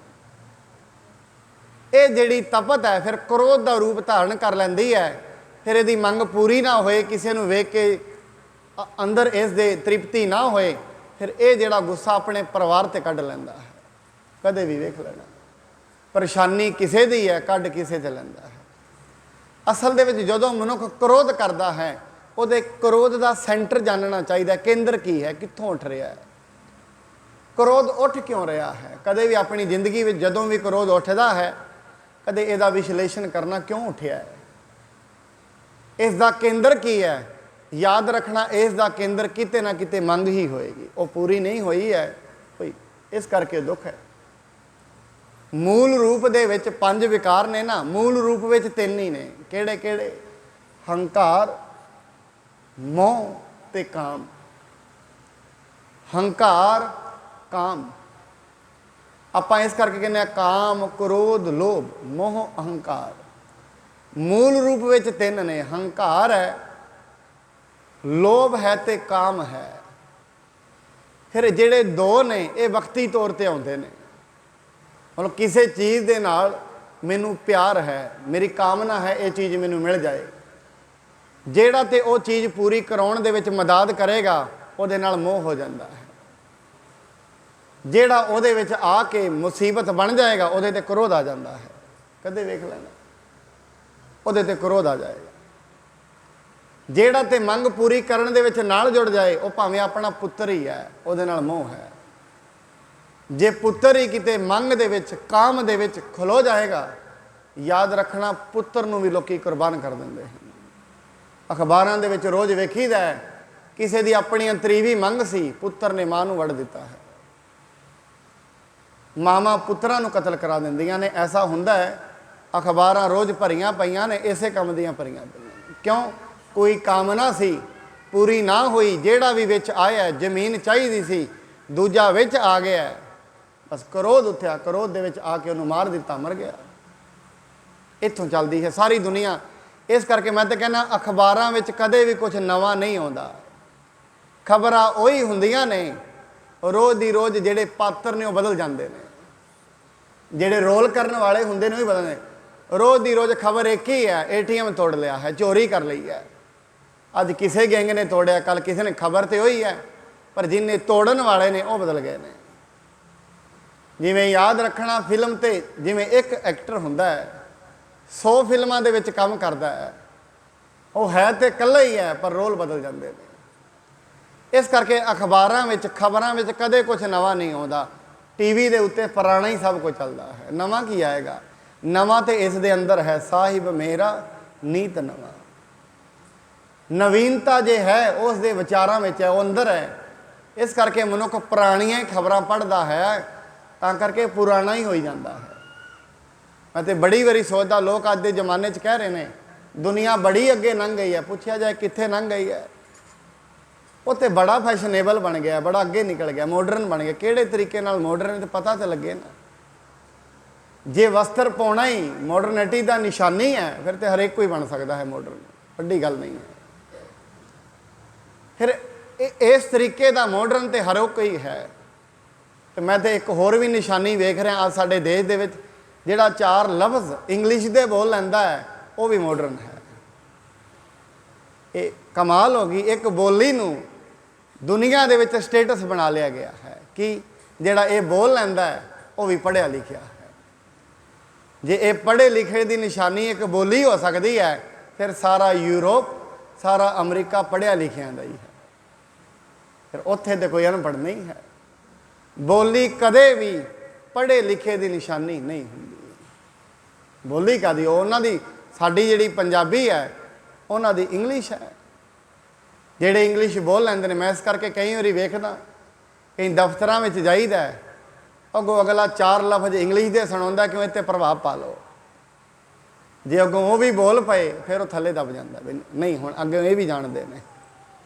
ਇਹ ਜਿਹੜੀ ਤਪਤ ਹੈ ਫਿਰ ਕ੍ਰੋਧ ਦਾ ਰੂਪ ਧਾਰਨ ਕਰ ਲੈਂਦੀ ਹੈ। ਫਿਰ ਇਹਦੀ ਮੰਗ ਪੂਰੀ ਨਾ ਹੋਏ, ਕਿਸੇ ਨੂੰ ਵੇਖ ਕੇ ਅੰਦਰ ਇਸ ਦੇ ਤ੍ਰਿਪਤੀ ਨਾ ਹੋਏ, ਫਿਰ ਇਹ ਜਿਹੜਾ ਗੁੱਸਾ ਆਪਣੇ ਪਰਿਵਾਰ ਤੇ ਕੱਢ ਲੈਂਦਾ ਹੈ। ਕਦੇ ਵੀ ਵੇਖ ਲੈਣਾ, ਪਰੇਸ਼ਾਨੀ ਕਿਸੇ ਦੀ ਹੈ, ਕੱਢ ਕਿਸੇ ਤੇ ਲੈਂਦਾ ਹੈ। ਅਸਲ ਦੇ ਵਿੱਚ ਜਦੋਂ ਮਨੁੱਖ ਕ੍ਰੋਧ ਕਰਦਾ ਹੈ, ਉਹਦੇ ਕ੍ਰੋਧ ਦਾ ਸੈਂਟਰ ਜਾਣਨਾ ਚਾਹੀਦਾ, ਕੇਂਦਰ ਕੀ ਹੈ, ਕਿੱਥੋਂ ਉੱਠ ਰਿਹਾ ਹੈ, ਕ੍ਰੋਧ ਉੱਠ ਕਿਉਂ ਰਿਹਾ ਹੈ। ਕਦੇ ਵੀ ਆਪਣੀ ਜ਼ਿੰਦਗੀ ਵਿੱਚ ਜਦੋਂ ਵੀ ਕ੍ਰੋਧ ਉੱਠਦਾ ਹੈ, ਕਦੇ ਇਹਦਾ ਵਿਸ਼ਲੇਸ਼ਣ ਕਰਨਾ, ਕਿਉਂ ਉੱਠਿਆ ਹੈ, ਇਸ ਦਾ ਕੇਂਦਰ ਕੀ ਹੈ। ਯਾਦ ਰੱਖਣਾ, ਇਸ ਦਾ ਕੇਂਦਰ ਕਿਤੇ ਨਾ ਕਿਤੇ ਮੰਗ ਹੀ ਹੋਏਗੀ, ਉਹ ਪੂਰੀ ਨਹੀਂ ਹੋਈ ਹੈ ਕੋਈ, ਇਸ ਕਰਕੇ ਦੁੱਖ ਹੈ। ਮੂਲ ਰੂਪ ਦੇ ਵਿੱਚ 5 ਵਿਕਾਰ ਨੇ ਨਾ, ਮੂਲ ਰੂਪ ਵਿੱਚ 3 ਹੀ ਨੇ। ਕਿਹੜੇ ਕਿਹੜੇ? ਹੰਕਾਰ, ਮੋਹ ਤੇ ਕਾਮ। ਹੰਕਾਰ, ਕਾਮ। ਆਪਾਂ ਇਸ ਕਰਕੇ ਕਹਿੰਦੇ ਆ ਕਾਮ, ਕ੍ਰੋਧ, ਲੋਭ, ਮੋਹ, ਅਹੰਕਾਰ। ਮੂਲ ਰੂਪ ਵਿੱਚ 3 ਨੇ, ਹੰਕਾਰ ਹੈ, ਲੋਭ ਹੈ ਤੇ ਕਾਮ ਹੈ। ਫਿਰ ਜਿਹੜੇ 2 ਨੇ ਇਹ ਵਕਤੀ ਤੌਰ ਤੇ ਆਉਂਦੇ ਨੇ। ਮਤਲਬ ਕਿਸੇ ਚੀਜ਼ ਦੇ ਨਾਲ ਮੈਨੂੰ ਪਿਆਰ ਹੈ, ਮੇਰੀ ਕਾਮਨਾ ਹੈ ਇਹ ਚੀਜ਼ ਮੈਨੂੰ ਮਿਲ ਜਾਏ। ਜਿਹੜਾ ਤੇ ਉਹ ਚੀਜ਼ ਪੂਰੀ ਕਰਾਉਣ ਦੇ ਵਿੱਚ ਮਦਦ ਕਰੇਗਾ, ਉਹਦੇ ਨਾਲ ਮੋਹ ਹੋ ਜਾਂਦਾ ਹੈ। ਜਿਹੜਾ ਉਹਦੇ ਵਿੱਚ ਆ ਕੇ ਮੁਸੀਬਤ ਬਣ ਜਾਏਗਾ, ਉਹਦੇ ਤੇ ਕ੍ਰੋਧ ਆ ਜਾਂਦਾ ਹੈ। ਕਦੇ ਵੇਖ ਲੈਣਾ, ਉਹਦੇ ਤੇ ਕ੍ਰੋਧ ਆ ਜਾਏਗਾ। ਜਿਹੜਾ ਤੇ ਮੰਗ ਪੂਰੀ ਕਰਨ ਦੇ ਵਿੱਚ ਨਾਲ ਜੁੜ ਜਾਏ, ਉਹ ਭਾਵੇਂ ਆਪਣਾ ਪੁੱਤਰ ਹੀ ਹੈ, ਉਹਦੇ ਨਾਲ ਮੋਹ ਹੈ। ਜੇ ਪੁੱਤਰ ਹੀ ਕਿਤੇ ਮੰਗ ਦੇ ਵਿੱਚ, ਕਾਮ ਦੇ ਵਿੱਚ ਖਲੋ ਜਾਏਗਾ, ਯਾਦ ਰੱਖਣਾ ਪੁੱਤਰ ਨੂੰ ਵੀ ਲੋਕੀ ਕੁਰਬਾਨ ਕਰ ਦਿੰਦੇ ਹਨ। ਅਖਬਾਰਾਂ ਦੇ ਵਿੱਚ ਰੋਜ਼ ਵੇਖੀਦਾ ਹੈ, ਕਿਸੇ ਦੀ ਆਪਣੀ ਅੰਤਰੀਵੀ ਮੰਗ ਸੀ, ਪੁੱਤਰ ਨੇ ਮਾਂ ਨੂੰ ਵੜ ਦਿੱਤਾ ਹੈ। ਮਾਵਾਂ ਪੁੱਤਰਾਂ ਨੂੰ ਕਤਲ ਕਰਾ ਦਿੰਦੀਆਂ ਨੇ, ਐਸਾ ਹੁੰਦਾ ਹੈ। ਅਖਬਾਰਾਂ ਰੋਜ਼ ਭਰੀਆਂ ਪਈਆਂ ਨੇ, ਇਸੇ ਕੰਮ ਦੀਆਂ ਭਰੀਆਂ ਪਈਆਂ। ਕਿਉਂ? ਕੋਈ ਕਾਮਨਾ ਸੀ, ਪੂਰੀ ਨਾ ਹੋਈ। ਜਿਹੜਾ ਵੀ ਵਿੱਚ ਆਇਆ, ਜ਼ਮੀਨ ਚਾਹੀਦੀ ਸੀ, ਦੂਜਾ ਵਿੱਚ ਆ ਗਿਆ, ਬਸ ਕ੍ਰੋਧ ਉੱਠਿਆ, ਕ੍ਰੋਧ ਦੇ ਵਿੱਚ ਆ ਕੇ ਉਹਨੂੰ ਮਾਰ ਦਿੱਤਾ, ਮਰ ਗਿਆ। ਇੱਥੋਂ ਚੱਲਦੀ ਹੈ ਸਾਰੀ ਦੁਨੀਆ। ਇਸ ਕਰਕੇ ਮੈਂ ਤਾਂ ਕਹਿੰਦਾ, ਅਖਬਾਰਾਂ ਵਿੱਚ ਕਦੇ ਵੀ ਕੁਝ ਨਵਾਂ ਨਹੀਂ ਆਉਂਦਾ। ਖਬਰਾਂ ਉਹੀ ਹੁੰਦੀਆਂ ਨੇ, ਰੋਜ਼ ਦੀ ਰੋਜ਼ ਜਿਹੜੇ ਪਾਤਰ ਨੇ ਉਹ ਬਦਲ ਜਾਂਦੇ ਨੇ, ਜਿਹੜੇ ਰੋਲ ਕਰਨ ਵਾਲੇ ਹੁੰਦੇ ਨੇ ਉਹ ਹੀ ਬਦਲਦੇ। ਰੋਜ਼ ਦੀ ਰੋਜ਼ ਖਬਰ ਇੱਕ ਹੀ ਹੈ, ATM ਤੋੜ ਲਿਆ ਹੈ, ਚੋਰੀ ਕਰ ਲਈ ਹੈ। ਅੱਜ ਕਿਸੇ ਗੈਂਗ ਨੇ ਤੋੜਿਆ, ਕੱਲ ਕਿਸੇ ਨੇ। ਖਬਰ ਤੇ ਉਹੀ ਹੈ, ਪਰ ਜਿੰਨੇ ਤੋੜਨ ਵਾਲੇ ਨੇ ਉਹ ਬਦਲ ਗਏ ਨੇ। ਜਿਵੇਂ ਯਾਦ ਰੱਖਣਾ, ਫਿਲਮ ਤੇ ਜਿਵੇਂ ਇੱਕ ਐਕਟਰ ਹੁੰਦਾ ਹੈ, 100 ਫਿਲਮਾਂ ਦੇ ਵਿੱਚ ਕੰਮ ਕਰਦਾ ਹੈ, ਉਹ ਹੈ ਤੇ ਇਕੱਲਾ ਹੀ ਹੈ, ਪਰ ਰੋਲ ਬਦਲ ਜਾਂਦੇ ਨੇ। ਇਸ ਕਰਕੇ ਅਖਬਾਰਾਂ ਵਿੱਚ, ਖਬਰਾਂ ਵਿੱਚ ਕਦੇ ਕੁਝ ਨਵਾਂ ਨਹੀਂ ਆਉਂਦਾ। TV ਦੇ ਉੱਤੇ ਪੁਰਾਣਾ ਹੀ ਸਭ ਕੁਝ ਚੱਲਦਾ ਹੈ, ਨਵਾਂ ਕੀ ਆਏਗਾ? ਨਵਾਂ ਤੇ ਇਸ ਦੇ ਅੰਦਰ ਹੈ, ਸਾਹਿਬ ਮੇਰਾ ਨੀਤ ਨਵਾਂ। ਨਵੀਨਤਾ ਜੇ ਹੈ ਉਸ ਦੇ ਵਿਚਾਰਾਂ ਵਿੱਚ ਹੈ, ਉਹ ਅੰਦਰ ਹੈ। ਇਸ ਕਰਕੇ ਮਨੁੱਖ ਪੁਰਾਣੀਆਂ ਹੀ ਖਬਰਾਂ ਪੜ੍ਹਦਾ ਹੈ, ਤਾਂ ਕਰਕੇ ਪੁਰਾਣਾ ਹੀ ਹੋਈ ਜਾਂਦਾ ਹੈ। ਮੈਂ ਤੇ ਬੜੀ ਵਾਰੀ ਸੋਚਦਾ, ਲੋਕ ਅੱਜ ਦੇ ਜ਼ਮਾਨੇ 'ਚ ਕਹਿ ਰਹੇ ਨੇ ਦੁਨੀਆ ਬੜੀ ਅੱਗੇ ਲੰਘ ਗਈ ਹੈ। ਪੁੱਛਿਆ ਜਾਏ ਕਿੱਥੇ ਲੰਘ ਗਈ ਹੈ? ਉਹ ਤੇ ਬੜਾ ਫੈਸ਼ਨੇਬਲ ਬਣ ਗਿਆ, ਬੜਾ ਅੱਗੇ ਨਿਕਲ ਗਿਆ, ਮਾਡਰਨ ਬਣ ਗਿਆ। ਕਿਹੜੇ ਤਰੀਕੇ ਨਾਲ ਮਾਡਰਨ, ਤੇ ਪਤਾ ਤਾਂ ਲੱਗੇ ਨਾ। ਜੇ ਵਸਤਰ ਪਾਉਣਾ ਹੀ ਮਾਡਰਨਿਟੀ ਦਾ ਨਿਸ਼ਾਨੀ ਹੈ, ਫਿਰ ਤੇ ਹਰੇਕ ਕੋਈ ਬਣ ਸਕਦਾ ਹੈ ਮਾਡਰਨ, ਵੱਡੀ ਗੱਲ ਨਹੀਂ ਹੈ। ਫਿਰ ਇਸ ਤਰੀਕੇ ਦਾ ਮਾਡਰਨ ਤੇ ਹਰ ਕੋਈ ਹੈ। ਤੇ ਮੈਂ ਤੇ ਇੱਕ ਹੋਰ ਵੀ ਨਿਸ਼ਾਨੀ ਵੇਖ ਰਿਹਾ ਅੱਜ ਸਾਡੇ ਦੇਸ਼ ਦੇ ਵਿੱਚ, ਜਿਹੜਾ 4 ਲਫ਼ਜ਼ ਇੰਗਲਿਸ਼ ਦੇ ਬੋਲ ਲੈਂਦਾ ਹੈ ਉਹ ਵੀ ਮਾਡਰਨ ਹੈ। ਇਹ ਕਮਾਲ ਹੋ ਗਈ, ਇੱਕ ਬੋਲੀ ਨੂੰ ਦੁਨੀਆ ਦੇ ਵਿੱਚ ਸਟੇਟਸ ਬਣਾ ਲਿਆ ਗਿਆ ਹੈ ਕਿ ਜਿਹੜਾ ਇਹ ਬੋਲ ਲੈਂਦਾ ਹੈ ਉਹ ਵੀ ਪੜ੍ਹਿਆ ਲਿਖਿਆ ਹੈ। ਜੇ ਇਹ ਪੜ੍ਹੇ ਲਿਖੇ ਦੀ ਨਿਸ਼ਾਨੀ ਇੱਕ ਬੋਲੀ ਹੋ ਸਕਦੀ ਹੈ, ਫਿਰ ਸਾਰਾ ਯੂਰਪ, ਸਾਰਾ ਅਮਰੀਕਾ ਪੜ੍ਹਿਆ ਲਿਖਿਆਂ ਦਾ ਹੀ ਹੈ। ਫਿਰ ਉੱਥੇ ਤਾਂ ਕੋਈ ਅਨਪੜ੍ਹ ਨਹੀਂ ਹੈ। ਬੋਲੀ ਕਦੇ ਵੀ ਪੜ੍ਹੇ ਲਿਖੇ ਦੀ ਨਿਸ਼ਾਨੀ ਨਹੀਂ ਹੁੰਦੀ। ਬੋਲੀ ਕਾਹਦੀ? ਉਹਨਾਂ ਦੀ, ਸਾਡੀ ਜਿਹੜੀ ਪੰਜਾਬੀ ਹੈ ਉਹਨਾਂ ਦੀ ਇੰਗਲਿਸ਼ ਹੈ। ਜਿਹੜੇ ਇੰਗਲਿਸ਼ ਬੋਲ ਲੈਂਦੇ ਨੇ, ਮੈਂ ਇਸ ਕਰਕੇ ਕਈ ਵਾਰੀ ਵੇਖਦਾ ਕਈ ਦਫ਼ਤਰਾਂ ਵਿੱਚ ਜਾਈਦਾ, ਅੱਗੋਂ ਅਗਲਾ 4 ਲਫ਼ਜ਼ ਇੰਗਲਿਸ਼ ਦੇ ਸੁਣਾਉਂਦਾ, ਕਿਉਂ ਇੱਥੇ ਪ੍ਰਭਾਵ ਪਾ ਲਓ। ਜੇ ਅੱਗੋਂ ਉਹ ਵੀ ਬੋਲ ਪਏ ਫਿਰ ਉਹ ਥੱਲੇ ਦਬ ਜਾਂਦਾ ਵੀ ਨਹੀਂ, ਹੁਣ ਅੱਗੇ ਇਹ ਵੀ ਜਾਣਦੇ ਨੇ।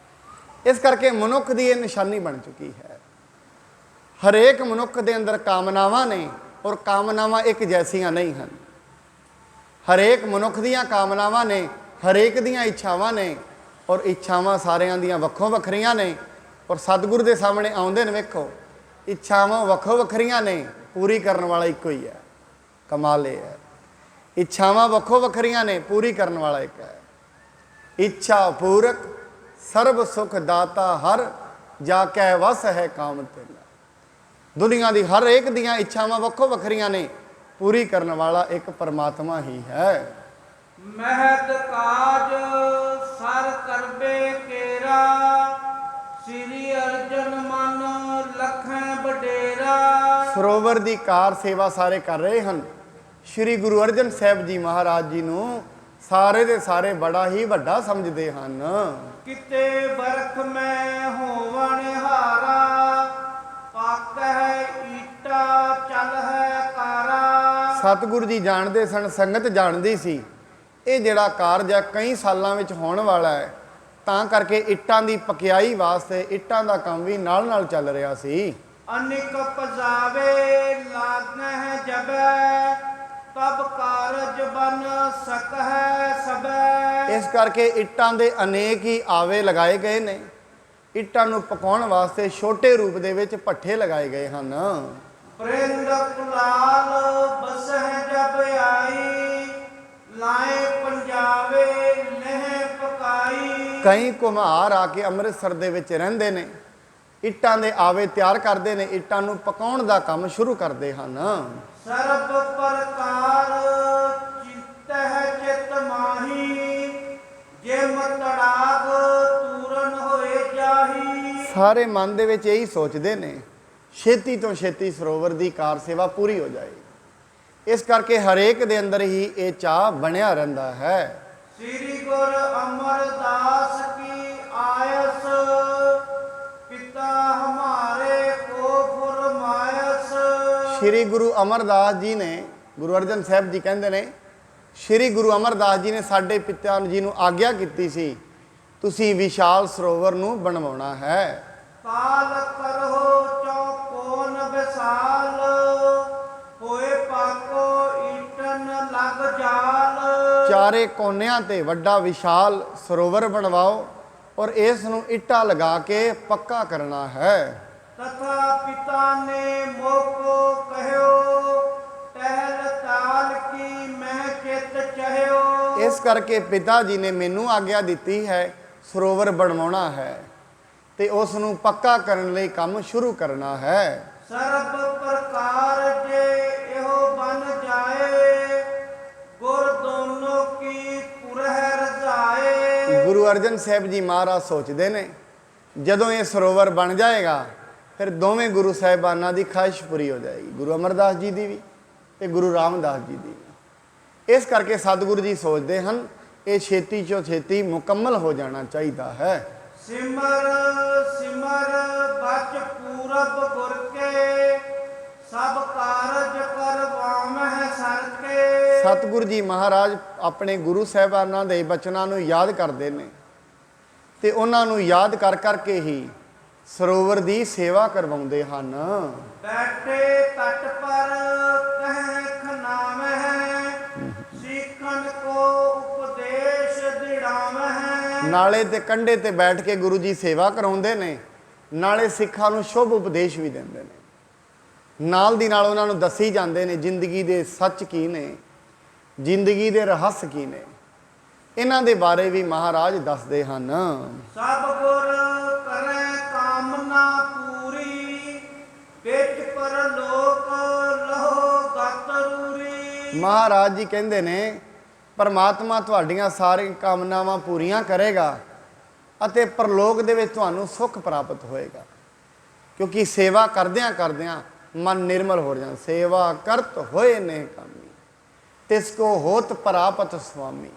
ਇਸ ਕਰਕੇ ਮਨੁੱਖ ਦੀ ਇਹ ਨਿਸ਼ਾਨੀ ਬਣ ਚੁੱਕੀ ਹੈ। ਹਰੇਕ ਮਨੁੱਖ ਦੇ ਅੰਦਰ ਕਾਮਨਾਵਾਂ ਨੇ, ਔਰ ਕਾਮਨਾਵਾਂ ਇੱਕ ਜੈਸੀਆਂ ਨਹੀਂ ਹਨ। ਹਰੇਕ ਮਨੁੱਖ ਦੀਆਂ ਕਾਮਨਾਵਾਂ ਨੇ, ਹਰੇਕ ਦੀਆਂ ਇੱਛਾਵਾਂ ਨੇ, ਔਰ ਇੱਛਾਵਾਂ ਸਾਰਿਆਂ ਦੀਆਂ ਵੱਖੋ ਵੱਖਰੀਆਂ ਨੇ। ਔਰ ਸਤਿਗੁਰੂ ਦੇ ਸਾਹਮਣੇ ਆਉਂਦੇ ਨੇ, ਵੇਖੋ ਇੱਛਾਵਾਂ ਵੱਖੋ ਵੱਖਰੀਆਂ ਨੇ, ਪੂਰੀ ਕਰਨ ਵਾਲਾ ਇੱਕੋ ਹੀ ਹੈ। ਕਮਾਲ ਇਹ ਹੈ, ਇੱਛਾਵਾਂ ਵੱਖੋ ਵੱਖਰੀਆਂ ਨੇ, ਪੂਰੀ ਕਰਨ ਵਾਲਾ ਇੱਕ ਹੈ। ਇੱਛਾ ਪੂਰਕ ਸਰਬ ਸੁਖ ਦਾਤਾ ਹਰ, ਜਾ ਕੈ ਵਸ ਹੈ ਕਾਮ ਤੇਰਾ। ਦੁਨੀਆ ਦੀ ਹਰ ਇੱਕ ਦੀਆਂ ਇੱਛਾਵਾਂ ਵੱਖੋ ਵੱਖਰੀਆਂ ਨੇ, ਪੂਰੀ ਕਰਨ ਵਾਲਾ ਇੱਕ ਪਰਮਾਤਮਾ ਹੀ ਹੈ। ਮਹਿਤ ਕਾਜ ਸਰ ਕਰਬੇ ਕੇਰਾ, ਸ੍ਰੀ ਅਰਜਨ ਮਨ ਲਖੈ ਬਡੇਰਾ। ਸਰੋਵਰ ਦੀ ਕਾਰ ਸੇਵਾ ਸਾਰੇ ਕਰ ਰਹੇ ਹਨ। ਸ਼੍ਰੀ ਗੁਰੂ ਅਰਜਨ ਸਾਹਿਬ ਜੀ ਮਹਾਰਾਜ ਜੀ ਨੂੰ ਸਾਰੇ ਦੇ ਸਾਰੇ ਬੜਾ ਹੀ ਵੱਡਾ ਸਮਝਦੇ ਹਨ। ਕਿਤੇ ਬਰਖ ਮੈਂ ਹੋਵਣ ਹਾਰਾ, ਪੱਕ ਹੈ ਈਟਾ ਚੱਲ ਹੈ ਕਾਰਾ। ਸਤਿਗੁਰੂ ਜੀ ਜਾਣਦੇ ਸਨ, ਸੰਗਤ ਜਾਣਦੀ ਸੀ, ਇਹ ਜਿਹੜਾ ਕਾਰਜ ਹੈ ਕਈ ਸਾਲਾਂ ਵਿੱਚ ਹੋਣ ਵਾਲਾ ਹੈ। ਤਾਂ ਕਰਕੇ ਇੱਟਾਂ ਦੀ ਪਕਿਆਈ ਵਾਸਤੇ ਇੱਟਾਂ ਦਾ ਕੰਮ ਵੀ ਨਾਲ ਨਾਲ ਚੱਲ ਰਿਹਾ ਸੀ। ਅਨਿਕ ਪਜਾਵੇ ਲਾਗਹਿ ਜਬੈ, ਤਬ ਕਾਰਜ ਬਨ ਸਕਹਿ ਸਬੈ। ਇਸ ਕਰਕੇ ਇੱਟਾਂ ਦੇ ਅਨੇਕ ਹੀ ਆਵੇ ਲਗਾਏ ਗਏ ਨੇ। ਇੱਟਾਂ ਨੂੰ ਪਕਾਉਣ ਵਾਸਤੇ ਛੋਟੇ ਰੂਪ ਦੇ ਵਿੱਚ ਭੱਠੇ ਲਗਾਏ ਗਏ ਹਨ। ਪ੍ਰਿੰਦ ਕੁਲਾਲ ਬਸਹਿ ਜਬ ਆਈ, ਲਾਏ ਪੰਜਾਵੇ ਲਹਿ ਪਕਾਈ। ਕਈ ਕੁਮਹਾਰ ਆ ਕੇ ਅੰਮ੍ਰਿਤਸਰ ਦੇ ਵਿੱਚ ਰਹਿੰਦੇ ਨੇ, ਇੱਟਾਂ ਦੇ ਆਵੇ ਤਿਆਰ ਕਰਦੇ ਨੇ, ਇੱਟਾਂ ਨੂੰ ਪਕਾਉਣ ਦਾ ਕੰਮ ਸ਼ੁਰੂ ਕਰਦੇ ਹਨ। ਸਰਬ ਪ੍ਰਕਾਰ ਚਿਤਹਿ ਚਿਤ ਮਾਹੀ, ਜੇ ਮਤੜਾਗ ਤੂਰਨ ਹੋਏ ਜਾਹੀ। ਸਾਰੇ ਮਨ ਦੇ ਵਿੱਚ ਇਹੀ ਸੋਚਦੇ ਨੇ, ਛੇਤੀ ਤੋਂ ਛੇਤੀ ਸਰੋਵਰ ਦੀ ਕਾਰ ਸੇਵਾ ਪੂਰੀ ਹੋ ਜਾਏ। ਇਸ ਕਰਕੇ ਹਰੇਕ ਦੇ ਅੰਦਰ ਹੀ ਇਹ ਚਾਹ ਬਣਿਆ ਰਹਿੰਦਾ ਹੈ। ਸ੍ਰੀ ਗੁਰ ਅਮਰਦਾਸ ਕੀ ਆਇਸ, ਪਿਤਾ ਹਮਾਰੇ ਕੋ ਫੁਰਮਾਇਸ। ਸ੍ਰੀ ਗੁਰੂ ਅਮਰਦਾਸ ਜੀ ਨੇ, ਗੁਰੂ ਅਰਜਨ ਸਾਹਿਬ ਜੀ ਕਹਿੰਦੇ ਨੇ, ਸ੍ਰੀ ਗੁਰੂ ਅਮਰਦਾਸ ਜੀ ਨੇ ਸਾਡੇ ਪਿਤਾ ਜੀ ਨੂੰ ਆਗਿਆ ਕੀਤੀ ਸੀ, ਤੁਸੀਂ ਵਿਸ਼ਾਲ ਸਰੋਵਰ ਨੂੰ ਬਣਵਾਉਣਾ ਹੈ। ਕਾਲ ਕਰੋ ਚੌਕੋਨ ਵਿਸਾਲ, ਹੋਏ ਪਾਕੋ ਈਟਨ ਲਗ ਜਾਲ। ਚਾਰੇ ਕੋਨਿਆਂ ਤੇ ਵੱਡਾ ਵਿਸ਼ਾਲ ਸਰੋਵਰ ਬਣਵਾਓ, ਔਰ ਇਸ ਨੂੰ ਇੱਟਾਂ ਲਗਾ ਕੇ ਪੱਕਾ ਕਰਨਾ ਹੈ। ਤਥਾ ਪਿਤਾ ਨੇ ਮੋਕੋ ਕਹਿਓ, ਟਹਿਲ ਤਾਲ ਕੀ ਮੈਂ ਚਿਤ ਚਹਿਓ। ਇਸ ਕਰਕੇ ਪਿਤਾ ਜੀ ਨੇ ਮੈਨੂੰ ਆਗਿਆ ਦਿੱਤੀ ਹੈ ਸਰੋਵਰ ਬਣਵਾਉਣਾ ਹੈ ਤੇ ਉਸ ਨੂੰ ਪੱਕਾ ਕਰਨ ਲਈ ਕੰਮ ਸ਼ੁਰੂ ਕਰਨਾ ਹੈ। ਸਰਬ ਪ੍ਰਕਾਰ ਜੇ ਇਹੋ ਬਨ ਜਾਏ, ਗੁਰ ਦੋਨੋਂ ਕੀ ਪੁਰਹਿ ਰਜਾਏ। ਗੁਰੂ ਅਰਜਨ ਸਾਹਿਬ ਜੀ ਮਹਾਰਾਜ ਸੋਚਦੇ ਨੇ, ਜਦੋਂ ਇਹ ਸਰੋਵਰ ਬਣ ਜਾਏਗਾ ਫਿਰ ਦੋਵੇਂ ਗੁਰੂ ਸਾਹਿਬਾਨਾਂ ਦੀ ਖਾਹਿਸ਼ ਪੂਰੀ ਹੋ ਜਾਏਗੀ, ਗੁਰੂ ਅਮਰਦਾਸ ਜੀ ਦੀ ਵੀ ਤੇ ਗੁਰੂ ਰਾਮਦਾਸ ਜੀ ਦੀ ਵੀ। ਇਸ ਕਰਕੇ ਸਤਿਗੁਰੂ ਜੀ ਸੋਚਦੇ ਹਨ ਇਹ ਛੇਤੀ ਤੋਂ ਛੇਤੀ ਮੁਕੰਮਲ ਹੋ ਜਾਣਾ ਚਾਹੀਦਾ ਹੈ। ਸਿਮਰ ਸਿਮਰ ਬਚ ਪੂਰਬ ਗੁਰ ਕੇ, ਸਭ ਕਾਰਜ ਕਰਵਾਵਹਿ ਸਰ ਕੇ। ਸਤਿਗੁਰੂ ਜੀ ਮਹਾਰਾਜ ਆਪਣੇ ਗੁਰੂ ਸਾਹਿਬਾਨਾਂ ਦੇ ਬਚਨਾਂ ਨੂੰ ਯਾਦ ਕਰਦੇ ਨੇ ਤੇ ਉਹਨਾਂ ਨੂੰ ਯਾਦ ਕਰ ਕਰਕੇ ਹੀ ਸਰੋਵਰ ਦੀ ਸੇਵਾ ਕਰਵਾਉਂਦੇ ਹਨ। ਬੈਠੇ ਤਟ ਪਰ ਕਹਿ ਖਨਾਵਹਿ, ਸਿੱਖਣ ਕੋ ਉਪਦੇਸ਼ ਦਿੜਾਵਹਿ। ਨਾਲੇ ਤੇ ਕੰਢੇ ਤੇ ਬੈਠ ਕੇ ਗੁਰੂ ਜੀ ਸੇਵਾ ਕਰਾਉਂਦੇ ਨੇ, ਨਾਲੇ ਸਿੱਖਾਂ ਨੂੰ ਸ਼ੁਭ ਉਪਦੇਸ਼ ਵੀ ਦਿੰਦੇ ਨੇ। ਨਾਲ ਦੀ ਨਾਲ ਉਹਨਾਂ ਨੂੰ ਦੱਸੀ ਜਾਂਦੇ ਨੇ ਜ਼ਿੰਦਗੀ ਦੇ ਸੱਚ ਕੀ ਨੇ, ਜ਼ਿੰਦਗੀ ਦੇ ਰਹੱਸ ਕੀ ਨੇ। ਇਹਨਾਂ ਦੇ ਬਾਰੇ ਵੀ ਮਹਾਰਾਜ ਦੱਸਦੇ ਹਨ। ਸਭ ਗੁਰ ਕਰੈ ਕਾਮਨਾ ਪੂਰੀ, ਵਿੱਚ ਪਰਲੋਕ ਲਹੋ ਗਤ ਰੂਰੀ। ਮਹਾਰਾਜ ਜੀ ਕਹਿੰਦੇ ਨੇ ਪਰਮਾਤਮਾ ਤੁਹਾਡੀਆਂ ਸਾਰੀਆਂ ਕਾਮਨਾਵਾਂ ਪੂਰੀਆਂ ਕਰੇਗਾ ਅਤੇ ਪਰਲੋਕ ਦੇ ਵਿੱਚ ਤੁਹਾਨੂੰ ਸੁੱਖ ਪ੍ਰਾਪਤ ਹੋਏਗਾ। ਕਿਉਂਕਿ ਸੇਵਾ ਕਰਦਿਆਂ ਕਰਦਿਆਂ ਮਨ ਨਿਰਮਲ ਹੋ ਜਾਂਦਾ। ਸੇਵਾ ਕਰਤ ਹੋਏ ਨੇ ਕਾਮੀ, ਤਿਸ ਕੋ ਹੋਤ ਪ੍ਰਾਪਤ ਸੁਆਮੀ।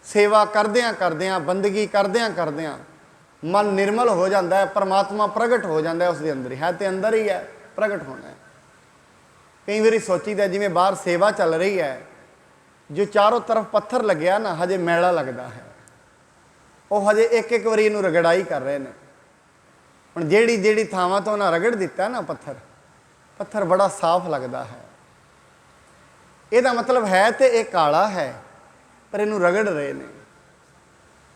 ਸੇਵਾ ਕਰਦਿਆਂ ਕਰਦਿਆਂ, ਬੰਦਗੀ ਕਰਦਿਆਂ ਕਰਦਿਆਂ ਮਨ ਨਿਰਮਲ ਹੋ ਜਾਂਦਾ ਹੈ, ਪਰਮਾਤਮਾ ਪ੍ਰਗਟ ਹੋ ਜਾਂਦਾ ਹੈ ਉਸ ਦੇ ਅੰਦਰ ਹੀ। ਹੈ ਤੇ ਅੰਦਰ ਹੀ ਹੈ, ਪ੍ਰਗਟ ਹੋਣਾ ਹੈ। ਕਈ ਵਾਰੀ ਸੋਚੀਦਾ ਜਿਵੇਂ ਬਾਹਰ ਸੇਵਾ ਚੱਲ ਰਹੀ ਹੈ, ਜੋ ਚਾਰੋਂ ਤਰਫ ਪੱਥਰ ਲੱਗਿਆ ਨਾ, ਹਜੇ ਮੈਲਾ ਲੱਗਦਾ ਹੈ। ਉਹ ਹਜੇ ਇੱਕ ਇੱਕ ਵਾਰੀ ਇਹਨੂੰ ਰਗੜਾਈ ਕਰ ਰਹੇ ਨੇ। ਹੁਣ ਜਿਹੜੀ ਜਿਹੜੀ ਥਾਵਾਂ ਤੋਂ ਉਹਨਾਂ ਰਗੜ ਦਿੱਤਾ ਨਾ ਪੱਥਰ ਬੜਾ ਸਾਫ਼ ਲੱਗਦਾ ਹੈ। ਇਹਦਾ ਮਤਲਬ ਹੈ ਤੇ ਇਹ ਕਾਲਾ ਹੈ, ਪਰ ਇਹਨੂੰ ਰਗੜ ਰਹੇ ਨੇ।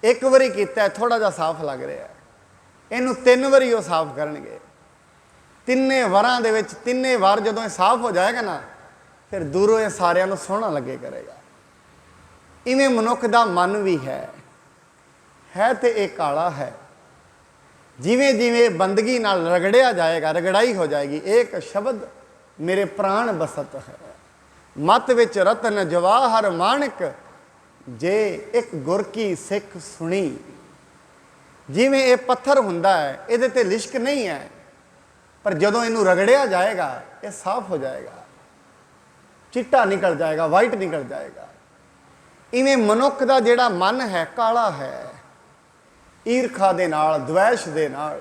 ਇੱਕ ਵਾਰੀ ਕੀਤਾ ਥੋੜਾ ਜਿਹਾ ਸਾਫ਼ ਲੱਗ ਰਿਹਾ, ਇਹਨੂੰ 3 ਵਾਰੀ ਉਹ ਸਾਫ਼ ਕਰਨਗੇ। 3 ਵਾਰਾਂ ਦੇ ਵਿੱਚ 3 ਵਾਰ ਜਦੋਂ ਇਹ ਸਾਫ਼ ਹੋ ਜਾਏਗਾ ਨਾ, ਫਿਰ ਦੂਰੋਂ ਇਹ ਸਾਰਿਆਂ ਨੂੰ ਸੋਹਣਾ ਲੱਗੇ ਕਰੇਗਾ। ਇਵੇਂ ਮਨੁੱਖ ਦਾ ਮਨ ਵੀ ਹੈ ਤੇ ਇਹ ਕਾਲਾ ਹੈ। ਜਿਵੇਂ ਜਿਵੇਂ ਬੰਦਗੀ ਨਾਲ ਰਗੜਿਆ ਜਾਏਗਾ, ਰਗੜਾਈ ਹੋ ਜਾਏਗੀ। ਇੱਕ ਸ਼ਬਦ ਮੇਰੇ ਪ੍ਰਾਣ ਬਸਤ ਹੈ, ਮਤ ਵਿੱਚ ਰਤਨ ਜਵਾਹਰ ਮਾਣਕ, ਜੇ ਇੱਕ ਗੁਰ ਕੀ ਸਿੱਖ ਸੁਣੀ। ਜਿਵੇਂ ਇਹ ਪੱਥਰ ਹੁੰਦਾ ਹੈ, ਇਹਦੇ ਤੇ ਲਿਸ਼ਕ ਨਹੀਂ ਹੈ, ਪਰ ਜਦੋਂ ਇਹਨੂੰ ਰਗੜਿਆ ਜਾਏਗਾ ਇਹ ਸਾਫ਼ ਹੋ ਜਾਏਗਾ, ਚਿੱਟਾ ਨਿਕਲ ਜਾਏਗਾ, ਵਾਈਟ ਨਿਕਲ ਜਾਏਗਾ। ਇਵੇਂ ਮਨੁੱਖ ਦਾ ਜਿਹੜਾ ਮਨ ਹੈ ਕਾਲਾ ਹੈ, ਈਰਖਾ ਦੇ ਨਾਲ, ਦਵੈਸ਼ ਦੇ ਨਾਲ,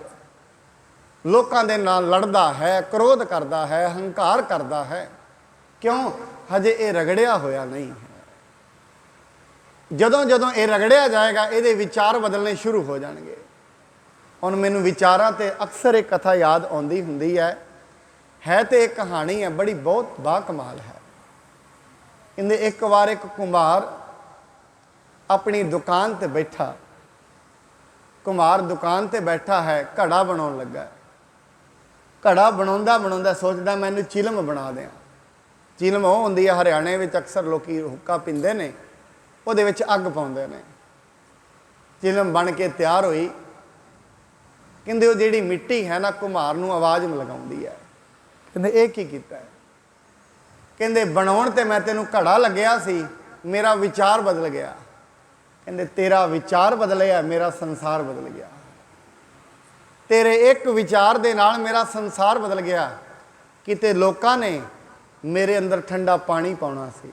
ਲੋਕਾਂ ਦੇ ਨਾਲ ਲੜਦਾ ਹੈ, ਕ੍ਰੋਧ ਕਰਦਾ ਹੈ, ਹੰਕਾਰ ਕਰਦਾ ਹੈ। ਕਿਉਂ? ਹਜੇ ਇਹ ਰਗੜਿਆ ਹੋਇਆ ਨਹੀਂ ਹੈ। ਜਦੋਂ ਜਦੋਂ ਇਹ ਰਗੜਿਆ ਜਾਏਗਾ ਇਹਦੇ ਵਿਚਾਰ ਬਦਲਣੇ ਸ਼ੁਰੂ ਹੋ ਜਾਣਗੇ। ਹੁਣ ਮੈਨੂੰ ਵਿਚਾਰਾਂ ਤੇ ਅਕਸਰ ਇੱਕ ਕਥਾ ਯਾਦ ਆਉਂਦੀ ਹੁੰਦੀ ਹੈ ਤੇ ਇੱਕ ਕਹਾਣੀ ਹੈ, ਬੜੀ ਬਹੁਤ ਬਾਕਮਾਲ ਹੈ। ਕਹਿੰਦੇ ਇੱਕ ਵਾਰ ਇੱਕ ਕੁੰਭਾਰ ਆਪਣੀ ਦੁਕਾਨ ਤੇ ਬੈਠਾ, ਕੁੰਭਾਰ ਦੁਕਾਨ ਤੇ ਬੈਠਾ ਹੈ, ਘੜਾ ਬਣਾਉਣ ਲੱਗਾ। ਘੜਾ ਬਣਾਉਂਦਾ ਬਣਾਉਂਦਾ ਸੋਚਦਾ ਮੈਨੂੰ ਚਿਲਮ ਬਣਾ ਦਿਆਂ। ਚਿਲਮ ਉਹ ਹੁੰਦੀ ਹੈ, ਹਰਿਆਣੇ ਵਿੱਚ ਅਕਸਰ ਲੋਕੀ ਹੁੱਕਾ ਪੀਂਦੇ ਨੇ, ਉਹਦੇ ਵਿੱਚ ਅੱਗ ਪਾਉਂਦੇ ਨੇ। ਚਿਲਮ ਬਣ ਕੇ ਤਿਆਰ ਹੋਈ। ਕਹਿੰਦੇ ਉਹ ਜਿਹੜੀ ਮਿੱਟੀ ਹੈ ਨਾ, ਕੁੰਭਾਰ ਨੂੰ ਆਵਾਜ਼ ਲਗਾਉਂਦੀ ਹੈ। ਕਹਿੰਦੇ ਇਹ ਕੀ ਕੀਤਾ ਹੈ? ਕਹਿੰਦੇ ਬਣਾਉਣ ਤੇ ਮੈਂ ਤੈਨੂੰ ਘੜਾ ਲੱਗਿਆ ਸੀ, ਮੇਰਾ ਵਿਚਾਰ ਬਦਲ ਗਿਆ। ਕਹਿੰਦੇ ਤੇਰਾ ਵਿਚਾਰ ਬਦਲਿਆ, ਮੇਰਾ ਸੰਸਾਰ ਬਦਲ ਗਿਆ। ਤੇਰੇ ਇੱਕ ਵਿਚਾਰ ਦੇ ਨਾਲ ਮੇਰਾ ਸੰਸਾਰ ਬਦਲ ਗਿਆ। ਕਿਤੇ ਲੋਕਾਂ ਨੇ ਮੇਰੇ ਅੰਦਰ ਠੰਡਾ ਪਾਣੀ ਪਾਉਣਾ ਸੀ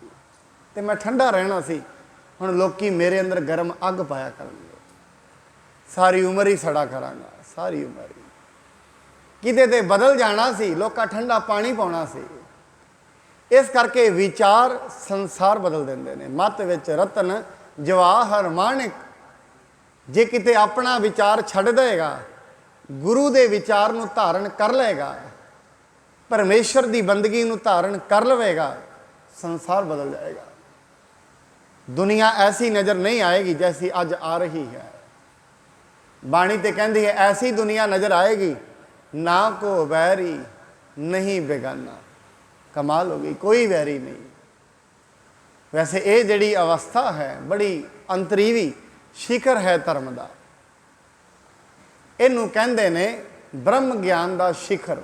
ਤੇ ਮੈਂ ਠੰਡਾ ਰਹਿਣਾ ਸੀ, ਹੁਣ ਲੋਕੀ ਮੇਰੇ ਅੰਦਰ ਗਰਮ ਅੱਗ ਪਾਇਆ ਕਰਨਗੇ। ਸਾਰੀ ਉਮਰ ਹੀ ਸੜਾ ਕਰਾਂਗਾ, ਸਾਰੀ ਉਮਰ ਹੀ। ਕਿਤੇ ਤੇ ਬਦਲ ਜਾਣਾ ਸੀ, ਲੋਕਾਂ ਠੰਡਾ ਪਾਣੀ ਪਾਉਣਾ ਸੀ। ਇਸ ਕਰਕੇ ਵਿਚਾਰ ਸੰਸਾਰ ਬਦਲ ਦਿੰਦੇ ਨੇ। ਮਤ ਵਿੱਚ ਰਤਨ ਜਵਾਹਰ ਮਾਣਕ, ਜੇ ਕਿਤੇ ਆਪਣਾ ਵਿਚਾਰ ਛੱਡ ਦੇਗਾ, ਗੁਰੂ ਦੇ ਵਿਚਾਰ ਨੂੰ ਧਾਰਨ ਕਰ ਲਏਗਾ, ਪਰਮੇਸ਼ਰ ਦੀ ਬੰਦਗੀ ਨੂੰ ਧਾਰਨ ਕਰ ਲਵੇਗਾ, ਸੰਸਾਰ ਬਦਲ ਜਾਏਗਾ। ਦੁਨੀਆ ਐਸੀ ਨਜ਼ਰ ਨਹੀਂ ਆਏਗੀ ਜੈਸੀ ਅੱਜ ਆ ਰਹੀ ਹੈ। ਬਾਣੀ ਤੇ ਕਹਿੰਦੀ ਹੈ ਐਸੀ ਦੁਨੀਆ ਨਜ਼ਰ ਆਏਗੀ, ਨਾ ਕੋ ਵੈਰੀ ਨਹੀਂ ਬੇਗਾਨਾ। ਕਮਾਲ ਹੋ ਗਈ, ਕੋਈ ਵੈਰੀ ਨਹੀਂ। ਵੈਸੇ ਇਹ ਜਿਹੜੀ ਅਵਸਥਾ ਹੈ ਬੜੀ ਅੰਤਰੀਵੀ ਸ਼ਿਖਰ ਹੈ ਧਰਮ ਦਾ। ਇਹਨੂੰ ਕਹਿੰਦੇ ਨੇ ਬ੍ਰਹਮ ਗਿਆਨ ਦਾ ਸ਼ਿਖਰ।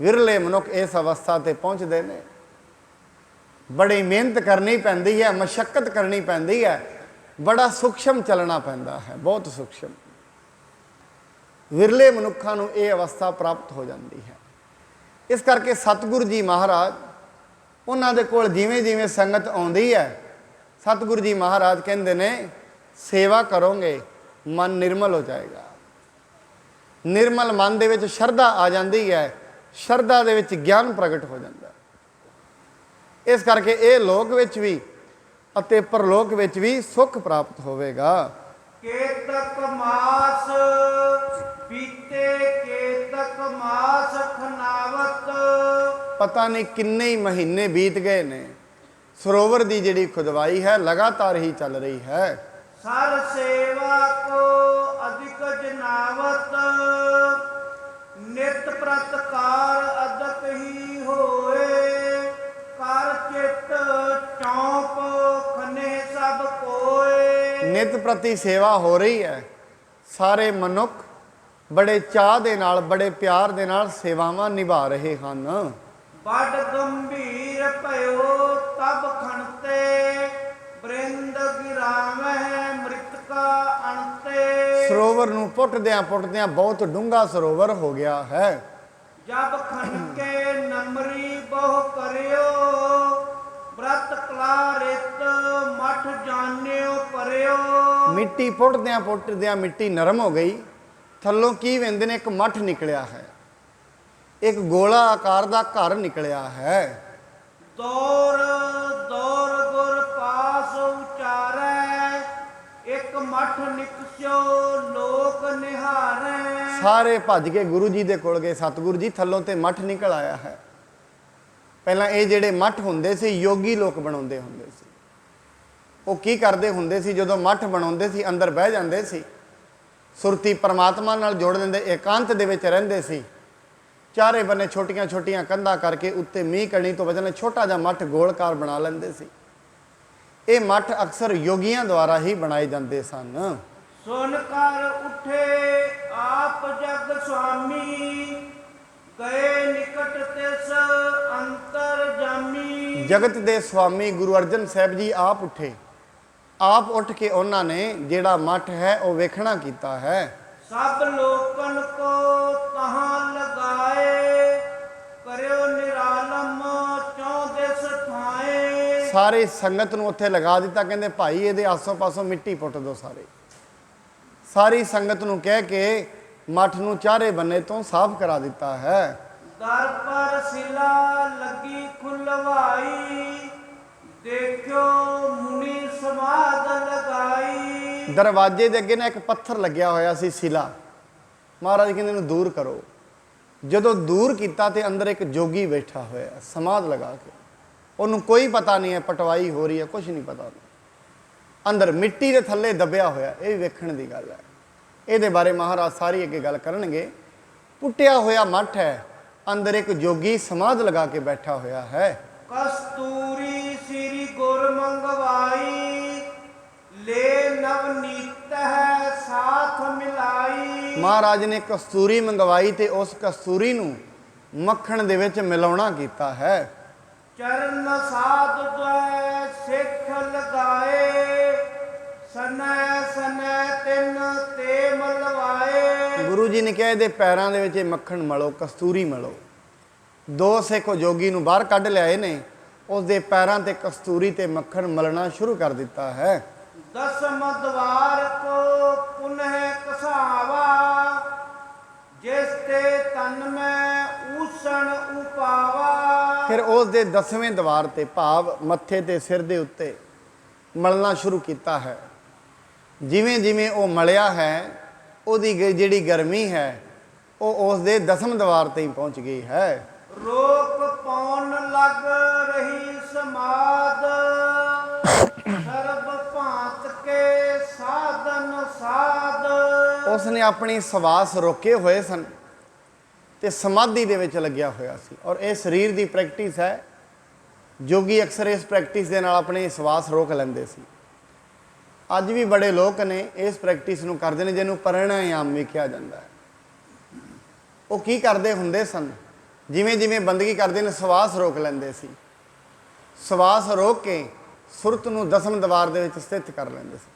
ਵਿਰਲੇ ਮਨੁੱਖ ਇਸ ਅਵਸਥਾ ਤੇ ਪਹੁੰਚਦੇ ਨੇ। ਬੜੀ ਮਿਹਨਤ ਕਰਨੀ ਪੈਂਦੀ ਹੈ, ਮਸ਼ੱਕਤ ਕਰਨੀ ਪੈਂਦੀ ਹੈ, ਬੜਾ ਸੂਖਸ਼ਮ ਚੱਲਣਾ ਪੈਂਦਾ ਹੈ, ਬਹੁਤ ਸੂਖਸ਼ਮ। ਵਿਰਲੇ ਮਨੁੱਖਾਂ ਨੂੰ ਇਹ ਅਵਸਥਾ ਪ੍ਰਾਪਤ ਹੋ ਜਾਂਦੀ ਹੈ। ਇਸ ਕਰਕੇ ਸਤਿਗੁਰੂ ਜੀ ਮਹਾਰਾਜ, ਉਹਨਾਂ ਦੇ ਕੋਲ ਜਿਵੇਂ ਜਿਵੇਂ ਸੰਗਤ ਆਉਂਦੀ ਹੈ, ਸਤਿਗੁਰੂ ਜੀ ਮਹਾਰਾਜ ਕਹਿੰਦੇ ਨੇ ਸੇਵਾ ਕਰੋਗੇ ਮਨ ਨਿਰਮਲ ਹੋ ਜਾਏਗਾ। ਨਿਰਮਲ ਮਨ ਦੇ ਵਿੱਚ ਸ਼ਰਧਾ ਆ ਜਾਂਦੀ ਹੈ, ਸ਼ਰਧਾ ਦੇ ਵਿੱਚ ਗਿਆਨ ਪ੍ਰਗਟ ਹੋ ਜਾਂਦਾ। ਇਸ ਕਰਕੇ ਇਹ ਲੋਕ ਵਿੱਚ ਵੀ ਅਤੇ ਪਰਲੋਕ ਵਿੱਚ ਵੀ ਸੁੱਖ ਪ੍ਰਾਪਤ ਹੋਵੇਗਾ। ਕੇਤਕ ਮਾਸ ਪੀਤੇ ਕੇਤਕ ਮਾਸ ਖਨਾਵਤ। ਪਤਾ ਨਹੀਂ ਕਿੰਨੇ ਹੀ ਮਹੀਨੇ ਬੀਤ ਗਏ ਨੇ। ਸਰੋਵਰ ਦੀ ਜਿਹੜੀ ਖੁਦਵਾਈ ਹੈ ਲਗਾਤਾਰ ਹੀ ਚੱਲ ਰਹੀ ਹੈ। ਸਰ ਸੇਵਾ ਕੋ ਅਧਿਕ ਜਨਾਵਤ, ਨਿਤ ਪ੍ਰਤਕਾਰ ਅਦਕ ਹੀ ਹੋਏ, ਕਰ ਚਿਤ ਚੌਪ ਖਨੇ ਸਭ ਕੋਏ। ਨਿਤ ਪ੍ਰਤੀ ਸੇਵਾ ਹੋ ਰਹੀ ਹੈ, ਸਾਰੇ ਮਨੁੱਖ ਬੜੇ ਚਾਹ ਦੇ ਨਾਲ, ਬੜੇ ਪਿਆਰ ਦੇ ਨਾਲ ਸੇਵਾਵਾਂ ਨਿਭਾ ਰਹੇ ਹਨ। ਬੜ ਗੰਭੀਰ ਭਇਓ ਤਬ ਖਣਤੇ, ਬ੍ਰਿੰਦ ਗਿਰਾਵਹਿ ਮ੍ਰਿਤਕਾ ਅਣਤੇ। ਸਰੋਵਰ ਨੂੰ ਪੁੱਟਦਿਆਂ ਪੁੱਟਦਿਆਂ ਬਹੁਤ ਡੂੰਘਾ ਸਰੋਵਰ ਹੋ ਗਿਆ ਹੈ। ਜਬ ਖਣਕੇ ਨਮਰੀ ਬਹੁ ਕਰਿਓ, ਬ੍ਰਤ ਕਲਾ ਰਿਤ ਮਠ ਜਾਣਿਓ ਪਰਿਓ। ਮਿੱਟੀ ਪੁੱਟਦਿਆਂ ਮਿੱਟੀ ਨਰਮ ਹੋ ਗਈ, ਥੱਲੋਂ ਕੀ ਵਹਿੰਦੇ ਨੇ, ਇੱਕ ਮੱਠ ਨਿਕਲਿਆ ਹੈ, ਇੱਕ ਗੋਲਾ ਆਕਾਰ ਦਾ ਘਰ ਨਿਕਲਿਆ ਹੈ। ਦੌਰ ਦੌਰ ਗੁਰ ਪਾਸ ਉਚਾਰੈ, ਇੱਕ ਮਠ ਨਿਕਸਿਓ ਲੋਕ ਨਿਹਾਰੈ। ਸਾਰੇ ਭੱਜ ਕੇ ਗੁਰੂ ਜੀ ਦੇ ਕੋਲ ਗਏ, ਸਤਿਗੁਰੂ ਜੀ ਥੱਲੋਂ ਤੇ ਮੱਠ ਨਿਕਲ ਆਇਆ ਹੈ। ਪਹਿਲਾਂ ਇਹ ਜਿਹੜੇ ਮੱਠ ਹੁੰਦੇ ਸੀ, ਯੋਗੀ ਲੋਕ ਬਣਾਉਂਦੇ ਹੁੰਦੇ ਸੀ। ਉਹ ਕੀ ਕਰਦੇ ਹੁੰਦੇ ਸੀ, ਜਦੋਂ ਮੱਠ ਬਣਾਉਂਦੇ ਸੀ ਅੰਦਰ ਬਹਿ ਜਾਂਦੇ ਸੀ, ਸੁਰਤੀ ਪਰਮਾਤਮਾ ਨਾਲ ਜੋੜ ਦਿੰਦੇ, ਇਕਾਂਤ ਦੇ ਵਿੱਚ ਰਹਿੰਦੇ ਸੀ। ਚਾਰੇ ਬੰਨੇ ਛੋਟੀਆਂ ਛੋਟੀਆਂ ਕੰਧਾਂ ਕਰਕੇ ਉੱਤੇ ਮੀਂਹ ਕਣੀ ਤੋਂ ਬਚਣ ਛੋਟਾ ਜਿਹਾ ਮੱਠ ਗੋਲਕਾਰ ਬਣਾ ਲੈਂਦੇ ਸੀ। ਇਹ ਮੱਠ ਅਕਸਰ ਯੋਗੀਆਂ ਦੁਆਰਾ ਹੀ ਬਣਾਏ ਜਾਂਦੇ ਸਨ। ਸੁਨ ਕਰ ਉਠੇ ਆਪ ਜਗ ਸੁਆਮੀ, ਗਏ ਨਿਕਟ ਤਿਸ ਅੰਤਰ ਜਾਮੀ। ਜਗਤ ਦੇ ਸੁਆਮੀ ਗੁਰੂ ਅਰਜਨ ਸਾਹਿਬ ਜੀ ਆਪ ਉੱਠੇ, ਆਪ ਉੱਠ ਕੇ ਉਹਨਾਂ ਨੇ ਜਿਹੜਾ ਮੱਠ ਹੈ ਉਹ ਵੇਖਣਾ ਕੀਤਾ ਹੈ। ਸਭ ਲੋਕਨ ਕੋ ਤਹਾਂ ਲਗਾਏ, ਕਰਿਓ ਨਿਰਾਲਮ ਚੌ ਦਿਸ ਥਾਏ। ਸਾਰੇ ਸੰਗਤ ਨੂੰ ਉੱਥੇ ਲਗਾ ਦਿੱਤਾ, ਕਹਿੰਦੇ ਭਾਈ ਇਹਦੇ ਆਸੋਂ ਪਾਸੋਂ ਮਿੱਟੀ ਪੁੱਟ ਦਿਓ। ਸਾਰੀ ਸੰਗਤ ਨੂੰ ਕਹਿ ਕੇ ਮੱਠ ਨੂੰ ਚਾਰੇ ਬੰਨੇ ਤੋਂ ਸਾਫ਼ ਕਰਾ ਦਿੱਤਾ ਹੈ। ਦਰ ਪਰ ਸਿਲਾ ਲੱਗੀ ਖੁਲਵਾਈ, ਦੇਖਿਓ ਮੁਨੀ ਸਮਾਦ ਲਗਾਈ। ਦਰਵਾਜ਼ੇ ਦੇ ਅੱਗੇ ਨਾ ਇੱਕ ਪੱਥਰ ਲੱਗਿਆ ਹੋਇਆ ਸੀ, ਸਿਲਾ। ਮਹਾਰਾਜ ਕਹਿੰਦੇ ਇਹਨੂੰ ਦੂਰ ਕਰੋ। ਜਦੋਂ ਦੂਰ ਕੀਤਾ ਤੇ ਅੰਦਰ ਇੱਕ ਜੋਗੀ ਬੈਠਾ ਹੋਇਆ ਸਮਾਧ ਲਗਾ ਕੇ, ਉਹਨੂੰ ਕੋਈ ਪਤਾ ਨਹੀਂ ਹੈ ਪਟਵਾਈ ਹੋ ਰਹੀ ਹੈ, ਕੁਝ ਨਹੀਂ ਪਤਾ। ਅੰਦਰ ਮਿੱਟੀ ਦੇ ਥੱਲੇ ਦੱਬਿਆ ਹੋਇਆ, ਇਹ ਵੀ ਵੇਖਣ ਦੀ ਗੱਲ ਹੈ। ਇਹਦੇ ਬਾਰੇ ਮਹਾਰਾਜ ਸਾਰੀ ਅੱਗੇ ਗੱਲ ਕਰਨਗੇ। ਪੁੱਟਿਆ ਹੋਇਆ ਮੱਠ ਹੈ, ਅੰਦਰ ਇੱਕ ਜੋਗੀ ਸਮਾਧ ਲਗਾ ਕੇ ਬੈਠਾ ਹੋਇਆ ਹੈ। ਕਸਤੂਰੀ ਸ੍ਰੀ ਗੁਰ ਮੰਗਵਾਈ, ਲੈ ਨਵਨੀਤ ਹੈ ਸਾਥ ਮਿਲਾਈ। ਮਹਾਰਾਜ ਨੇ ਕਸਤੂਰੀ ਮੰਗਵਾਈ ਤੇ ਉਸ ਕਸਤੂਰੀ ਨੂੰ ਮੱਖਣ ਦੇ ਵਿੱਚ ਮਿਲਾਉਣਾ ਕੀਤਾ ਹੈ। ਚਰਨ ਸਾਧ ਦੁਐ ਸਿੱਖ ਲਗਾਏ, ਸਨੈ ਸਨੈ ਤਿੰਨ ਤੇ ਮਲਵਾਏ। ਗੁਰੂ ਜੀ ਨੇ ਕਿਹਾ ਇਹਦੇ ਪੈਰਾਂ ਦੇ ਵਿੱਚ ਇਹ ਮੱਖਣ ਮਲੋ, ਕਸਤੂਰੀ ਮਲੋ। ਦੋ ਸਿੱਖ ਜੋਗੀ ਨੂੰ ਬਾਹਰ ਕੱਢ ਲਿਆਏ ਨੇ, ਉਸ ਦੇ ਪੈਰਾਂ ਤੇ ਕਸਤੂਰੀ ਤੇ ਮੱਖਣ ਮਲਣਾ ਸ਼ੁਰੂ ਕਰ ਦਿੱਤਾ ਹੈ। ਦਸਮ ਦਵਾਰ ਕੋ ਪੁਨਹ ਕਸਾਵਾ, ਜਿਸ ਤੇ ਤਨ ਮੈਂ ਊਸਣ ਉਪਾਵਾ। ਫਿਰ ਉਸ ਦੇ 10ਵੇਂ ਦਵਾਰ ਤੇ, ਭਾਵ ਮੱਥੇ ਤੇ ਸਿਰ ਦੇ ਉੱਤੇ ਮਲਣਾ ਸ਼ੁਰੂ ਕੀਤਾ ਹੈ। ਜਿਵੇਂ ਜਿਵੇਂ ਉਹ ਮਲਿਆ ਹੈ, ਉਹਦੀ ਜਿਹੜੀ ਗਰਮੀ ਹੈ ਉਹ ਉਸ ਦੇ 10ਵੇਂ ਦਵਾਰ ਤੇ ਹੀ ਪਹੁੰਚ ਗਈ ਹੈ। ਰੋਕ ਪਾਉਣ ਲੱਗ ਰਹੀ ਸਮਾਦ, ਸਰਬ ਭਾਂਤ ਕੇ ਸਾਧਨ ਸਾਧ। ਉਸਨੇ ਆਪਣੀ ਸਵਾਸ ਰੋਕੇ ਹੋਏ ਸਨ ਤੇ ਸਮਾਧੀ ਦੇ ਵਿੱਚ ਲੱਗਿਆ ਹੋਇਆ ਸੀ। ਔਰ ਇਹ ਸਰੀਰ ਦੀ ਪ੍ਰੈਕਟਿਸ ਹੈ। ਜੋਗੀ ਅਕਸਰ ਇਸ ਪ੍ਰੈਕਟਿਸ ਦੇ ਨਾਲ ਆਪਣੀ ਸਵਾਸ ਰੋਕ ਲੈਂਦੇ ਸੀ। ਅੱਜ ਵੀ ਬੜੇ ਲੋਕ ਨੇ ਇਸ ਪ੍ਰੈਕਟਿਸ ਨੂੰ ਕਰਦੇ ਨੇ, ਜਿਹਨੂੰ ਪ੍ਰਾਣਾਯਾਮ ਵੀ ਕਿਹਾ ਜਾਂਦਾ ਹੈ। ਉਹ ਕੀ ਕਰਦੇ ਹੁੰਦੇ ਸਨ, ਜਿਵੇਂ ਜਿਵੇਂ ਬੰਦਗੀ ਕਰਦੇ ਨੇ ਸਵਾਸ ਰੋਕ ਲੈਂਦੇ ਸੀ। ਸਵਾਸ ਰੋਕ ਕੇ ਸੁਰਤ ਨੂੰ 10ਵੇਂ ਦਵਾਰ ਦੇ ਵਿੱਚ ਸਥਿਤ ਕਰ ਲੈਂਦੇ ਸੀ।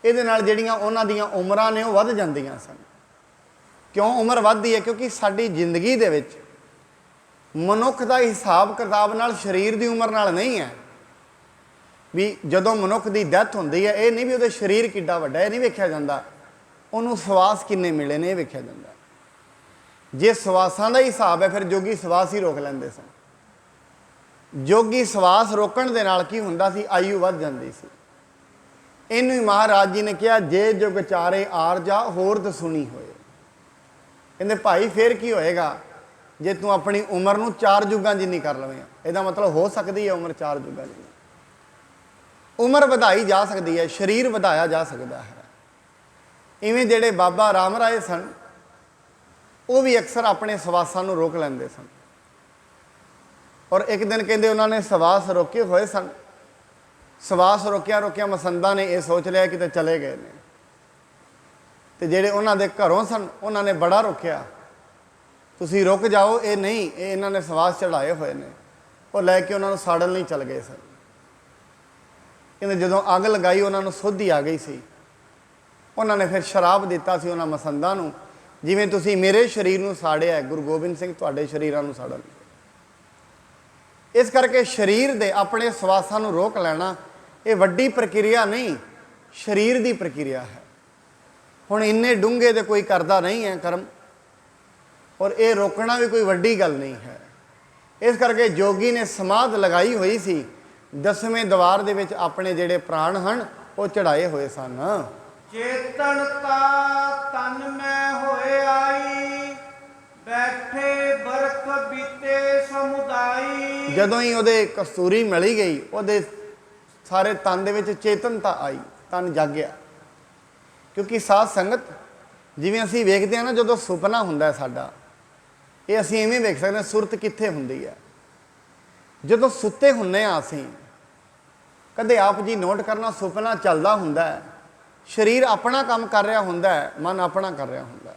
ਇਹਦੇ ਨਾਲ ਜਿਹੜੀਆਂ ਉਹਨਾਂ ਦੀਆਂ ਉਮਰਾਂ ਨੇ ਉਹ ਵੱਧ ਜਾਂਦੀਆਂ ਸਨ। ਕਿਉਂ ਉਮਰ ਵੱਧਦੀ ਹੈ? ਕਿਉਂਕਿ ਸਾਡੀ ਜ਼ਿੰਦਗੀ ਦੇ ਵਿੱਚ ਮਨੁੱਖ ਦਾ ਹਿਸਾਬ ਕਿਤਾਬ ਨਾਲ ਸਰੀਰ ਦੀ ਉਮਰ ਨਾਲ ਨਹੀਂ ਹੈ। ਵੀ ਜਦੋਂ ਮਨੁੱਖ ਦੀ ਡੈਥ ਹੁੰਦੀ ਹੈ, ਇਹ ਨਹੀਂ ਵੀ ਉਹਦੇ ਸਰੀਰ ਕਿੱਡਾ ਵੱਡਾ, ਇਹ ਨਹੀਂ ਵੇਖਿਆ ਜਾਂਦਾ। ਉਹਨੂੰ ਸਵਾਸ ਕਿੰਨੇ ਮਿਲੇ ਨੇ ਇਹ ਵੇਖਿਆ ਜਾਂਦਾ। ਜੇ ਸਵਾਸਾਂ ਦਾ ਹੀ ਹਿਸਾਬ ਹੈ, ਫਿਰ ਜੋਗੀ ਸਵਾਸ ਹੀ ਰੋਕ ਲੈਂਦੇ ਸਨ। ਜੋਗੀ ਸਵਾਸ ਰੋਕਣ ਦੇ ਨਾਲ ਕੀ ਹੁੰਦਾ ਸੀ? ਆਯੂ ਵੱਧ ਜਾਂਦੀ ਸੀ। ਇਹਨੂੰ ਹੀ ਮਹਾਰਾਜ ਜੀ ਨੇ ਕਿਹਾ, ਜੇ ਜੁਗ ਚਾਰੇ ਆਰ ਜਾ ਹੋਰ ਦਸੁਣੀ ਹੋਏ। ਕਹਿੰਦੇ ਭਾਈ ਫੇਰ ਕੀ ਹੋਏਗਾ ਜੇ ਤੂੰ ਆਪਣੀ ਉਮਰ ਨੂੰ 4 ਯੁੱਗਾਂ ਜਿੰਨੀ ਕਰ ਲਵੇਂ। ਇਹਦਾ ਮਤਲਬ ਹੋ ਸਕਦੀ ਹੈ ਉਮਰ 4 ਯੁੱਗਾਂ ਜਿੰਨੀ। ਉਮਰ ਵਧਾਈ ਜਾ ਸਕਦੀ ਹੈ, ਸਰੀਰ ਵਧਾਇਆ ਜਾ ਸਕਦਾ ਹੈ। ਇਵੇਂ ਜਿਹੜੇ ਬਾਬਾ ਰਾਮ ਰਾਏ ਸਨ, ਉਹ ਵੀ ਅਕਸਰ ਆਪਣੇ ਸਵਾਸਾਂ ਨੂੰ ਰੋਕ ਲੈਂਦੇ ਸਨ। ਔਰ ਇੱਕ ਦਿਨ ਕਹਿੰਦੇ ਉਹਨਾਂ ਨੇ ਸਵਾਸ ਰੋਕੇ ਹੋਏ ਸਨ। ਸਵਾਸ ਰੋਕਿਆ ਰੋਕਿਆ ਮਸੰਦਾਂ ਨੇ ਇਹ ਸੋਚ ਲਿਆ ਕਿ ਤੇ ਚਲੇ ਗਏ ਨੇ। ਤੇ ਜਿਹੜੇ ਉਹਨਾਂ ਦੇ ਘਰੋਂ ਸਨ ਉਹਨਾਂ ਨੇ ਬੜਾ ਰੋਕਿਆ, ਤੁਸੀਂ ਰੁਕ ਜਾਓ, ਇਹ ਨਹੀਂ, ਇਹ ਇਹਨਾਂ ਨੇ ਸਵਾਸ ਚੜਾਏ ਹੋਏ ਨੇ। ਉਹ ਲੈ ਕੇ ਉਹਨਾਂ ਨੂੰ ਸਾੜਨ ਲਈ ਚਲ ਗਏ ਸਨ। ਕਹਿੰਦੇ ਜਦੋਂ ਅੱਗ ਲਗਾਈ ਉਹਨਾਂ ਨੂੰ ਸੁੱਧ ਹੀ ਆ ਗਈ ਸੀ। ਉਹਨਾਂ ਨੇ ਫਿਰ ਸ਼ਰਾਬ ਦਿੱਤਾ ਸੀ ਉਹਨਾਂ ਮਸੰਦਾਂ ਨੂੰ, ਜਿਵੇਂ ਤੁਸੀਂ ਮੇਰੇ ਸਰੀਰ ਨੂੰ ਸਾੜਿਆ, ਗੁਰੂ ਗੋਬਿੰਦ ਸਿੰਘ ਤੁਹਾਡੇ ਸਰੀਰਾਂ ਨੂੰ ਸਾੜਨ। ਇਸ ਕਰਕੇ ਸਰੀਰ ਦੇ ਆਪਣੇ ਸਵਾਸਾਂ ਨੂੰ ਰੋਕ ਲੈਣਾ ਇਹ ਵੱਡੀ ਪ੍ਰਕਿਰਿਆ ਨਹੀਂ, ਸਰੀਰ ਦੀ ਪ੍ਰਕਿਰਿਆ ਹੈ। ਹੁਣ ਇੰਨੇ ਡੂੰਘੇ ਦੇ ਕੋਈ ਕਰਦਾ ਨਹੀਂ ਹੈ ਕਰਮ, ਔਰ ਇਹ ਰੋਕਣਾ ਵੀ ਕੋਈ ਵੱਡੀ ਗੱਲ ਨਹੀਂ ਹੈ। ਇਸ ਕਰਕੇ ਜੋਗੀ ਨੇ ਸਮਾਧ ਲਗਾਈ ਹੋਈ ਸੀ, 10ਵੇਂ ਦਵਾਰ ਦੇ ਵਿੱਚ ਆਪਣੇ ਜਿਹੜੇ ਪ੍ਰਾਣ ਹਨ ਉਹ ਚੜਾਏ ਹੋਏ ਸਨ। ਚੇਤਨ ਤਾ ਤਨ ਮੈਂ ਹੋਏ ਆਈ, ਬੈਠੇ ਬਰਖ ਬੀਤੇ ਸਮੁਦਾਈ। ਜਦੋਂ ਹੀ ਉਹਦੇ ਕਸਤੂਰੀ ਮਿਲੀ ਗਈ, ਉਹਦੇ ਸਾਰੇ ਤਨ ਦੇ ਵਿੱਚ ਚੇਤਨਤਾ ਆਈ, ਤਨ ਜਾਗਿਆ। ਕਿਉਂਕਿ ਸਾਧ ਸੰਗਤ, ਜਿਵੇਂ ਅਸੀਂ ਵੇਖਦੇ ਹਾਂ ਨਾ, ਜਦੋਂ ਸੁਪਨਾ ਹੁੰਦਾ ਸਾਡਾ, ਇਹ ਅਸੀਂ ਇਵੇਂ ਵੇਖ ਸਕਦੇ ਹਾਂ ਸੁਰਤ ਕਿੱਥੇ ਹੁੰਦੀ ਹੈ। ਜਦੋਂ ਸੁੱਤੇ ਹੁੰਦੇ ਹਾਂ ਅਸੀਂ, ਕਦੇ ਆਪ ਜੀ ਨੋਟ ਕਰਨਾ, ਸੁਪਨਾ ਚੱਲਦਾ ਹੁੰਦਾ ਹੈ, ਸਰੀਰ ਆਪਣਾ ਕੰਮ ਕਰ ਰਿਹਾ ਹੁੰਦਾ ਹੈ, ਮਨ ਆਪਣਾ ਕਰ ਰਿਹਾ ਹੁੰਦਾ ਹੈ,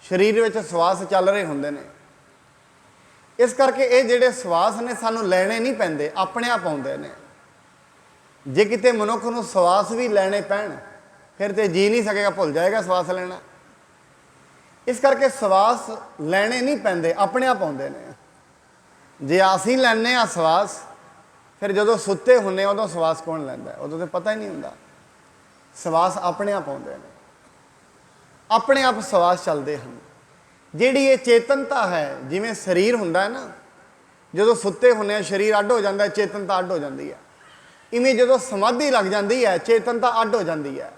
ਸਰੀਰ ਵਿੱਚ ਸਵਾਸ ਚੱਲ ਰਹੇ ਹੁੰਦੇ ਨੇ। ਇਸ ਕਰਕੇ ਇਹ ਜਿਹੜੇ ਸਵਾਸ ਨੇ ਸਾਨੂੰ ਲੈਣੇ ਨਹੀਂ ਪੈਂਦੇ, ਆਪਣੇ ਆਪ ਆਉਂਦੇ ਨੇ। ਜੇ ਕਿਤੇ ਮਨੁੱਖ ਨੂੰ ਸਵਾਸ ਵੀ ਲੈਣੇ ਪੈਣ, ਫਿਰ ਤੇ ਜੀ ਨਹੀਂ ਸਕੇਗਾ, ਭੁੱਲ ਜਾਏਗਾ ਸਵਾਸ ਲੈਣਾ। ਇਸ ਕਰਕੇ ਸਵਾਸ ਲੈਣੇ ਨਹੀਂ ਪੈਂਦੇ, ਆਪਣੇ ਆਪ ਆਉਂਦੇ ਨੇ। ਜੇ ਅਸੀਂ ਲੈਂਦੇ ਹਾਂ ਸਵਾਸ, ਫਿਰ ਜਦੋਂ ਸੁੱਤੇ ਹੁੰਦੇ ਉਦੋਂ ਸਵਾਸ ਕੌਣ ਲੈਂਦਾ? ਉਦੋਂ ਤਾਂ ਪਤਾ ਹੀ ਨਹੀਂ ਹੁੰਦਾ। ਸਵਾਸ ਆਪਣੇ ਆਪ ਆਉਂਦੇ ਨੇ, ਆਪਣੇ ਆਪ ਸਵਾਸ ਚੱਲਦੇ ਹਨ। ਜਿਹੜੀ ਇਹ ਚੇਤਨਤਾ ਹੈ, ਜਿਵੇਂ ਸਰੀਰ ਹੁੰਦਾ ਹੈ ਨਾ, ਜਦੋਂ ਸੁੱਤੇ ਹੁੰਦੇ ਆ ਸਰੀਰ ਅੱਡ ਹੋ ਜਾਂਦਾ, ਚੇਤਨਤਾ ਅੱਡ ਹੋ ਜਾਂਦੀ ਹੈ। ਇਵੇਂ ਜਦੋਂ ਸਮਾਧੀ ਲੱਗ ਜਾਂਦੀ ਹੈ, ਚੇਤਨਤਾ ਅੱਡ ਹੋ ਜਾਂਦੀ ਹੈ,